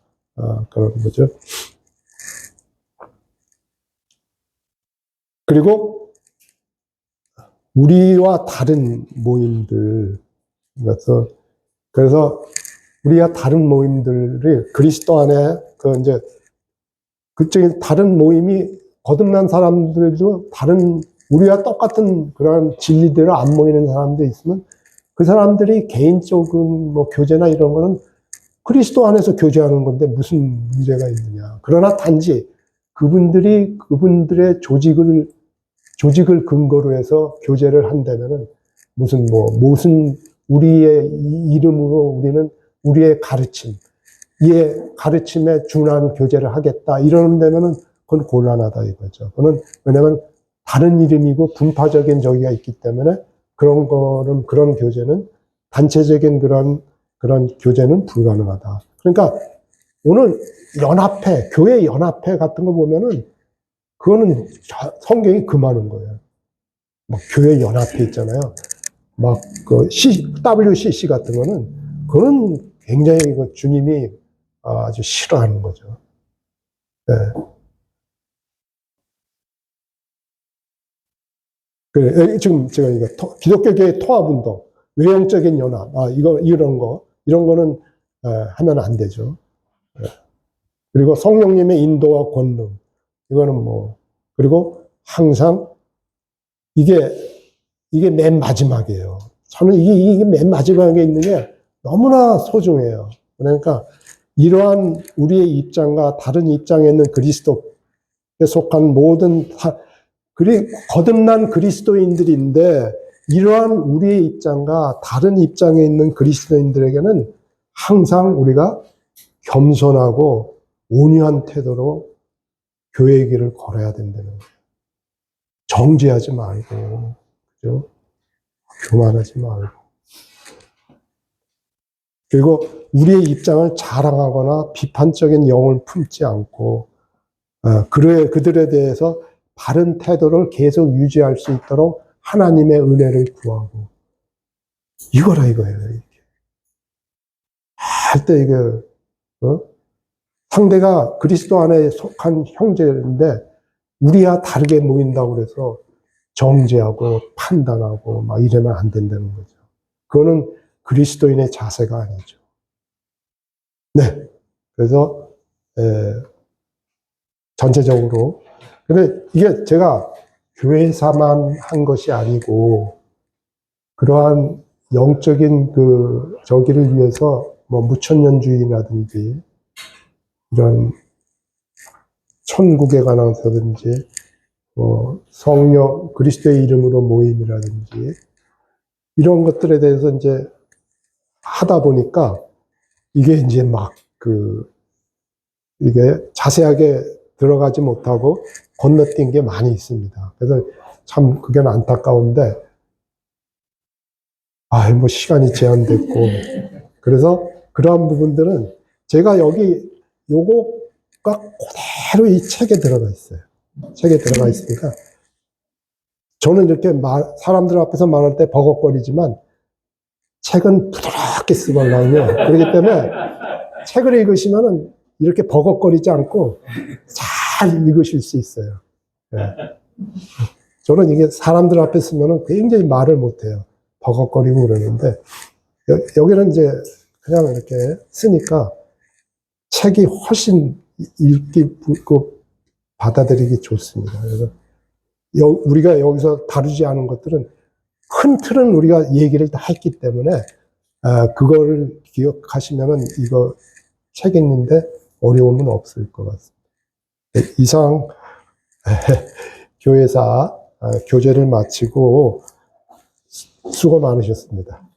그런 거죠. 그리고 우리와 다른 모임들, 그래서 우리가 다른 모임들이 그리스도 안에 이제 그쪽에 다른 모임이 거듭난 사람들도 우리와 똑같은 그런 진리대로 안 모이는 사람들이 있으면 그 사람들이 개인적인 교제나 이런 거는 그리스도 안에서 교제하는 건데 무슨 문제가 있느냐. 그러나 단지 그분들의 조직을 근거로 해서 교제를 한다면은 무슨 우리의 이름으로 우리는 우리의 이의 가르침에 준한 교제를 하겠다. 이러면은 그건 곤란하다 이거죠. 그거는 왜냐면 다른 이름이고 분파적인 저기가 있기 때문에 그런 교제는 단체적인 그런 교제는 불가능하다. 그러니까 오늘 교회 연합회 같은 거 보면은 그거는 성경이 금하는 거예요. 교회 연합회 있잖아요. WCC 같은 거는 그거는 굉장히 주님이 아주 싫어하는 거죠. 네. 그래, 지금 제가 이거 기독교계의 통합운동, 외형적인 연합, 이런 거는 하면 안 되죠. 그리고 성령님의 인도와 권능, 이거는 뭐, 그리고 항상 이게 맨 마지막이에요. 저는 이게 맨 마지막에 있는 게 너무나 소중해요. 그러니까 이러한 우리의 입장과 다른 입장에 있는 그리스도에 속한 모든 거듭난 그리스도인들인데 이러한 우리의 입장과 다른 입장에 있는 그리스도인들에게는 항상 우리가 겸손하고 온유한 태도로 교회의 길을 걸어야 된다는 거예요. 정죄하지 말고, 그죠? 교만하지 말고. 그리고 우리의 입장을 자랑하거나 비판적인 영을 품지 않고, 그들에 대해서 바른 태도를 계속 유지할 수 있도록 하나님의 은혜를 구하고, 이거예요, 이게. 할 때 상대가 그리스도 안에 속한 형제인데, 우리와 다르게 모인다고 그래서 정죄하고 판단하고 막 이러면 안 된다는 거죠. 그거는 그리스도인의 자세가 아니죠. 네. 그래서, 전체적으로. 근데 이게 제가 교회사만 한 것이 아니고, 그러한 영적인 저기를 위해서 뭐 무천년주의라든지, 이런 천국에 관해서든지, 성령, 그리스도의 이름으로 모임이라든지, 이런 것들에 대해서 이제 하다 보니까, 이게 이제 이게 자세하게 들어가지 못하고 건너뛴 게 많이 있습니다. 그래서 참 그게 안타까운데, 뭐 시간이 제한됐고, 그래서 그러한 부분들은 제가 요거가 그대로 이 책에 들어가 있어요. 책에 들어가 있으니까, 저는 이렇게 사람들 앞에서 말할 때 버벅거리지만, 책은 부드럽게 쓰고 하려고요. 그렇기 때문에 책을 읽으시면은 이렇게 버벅거리지 않고 잘 읽으실 수 있어요. 네. 저는 이게 사람들 앞에 쓰면은 굉장히 말을 못해요. 버벅거리고 그러는데, 여기는 이제 그냥 이렇게 쓰니까 책이 훨씬 받아들이기 좋습니다. 그래서 우리가 여기서 다루지 않은 것들은 큰 틀은 우리가 얘기를 다 했기 때문에, 그거를 기억하시면은 이거 책 읽는데 어려움은 없을 것 같습니다. 이상, 교회사 교제를 마치고 수고 많으셨습니다.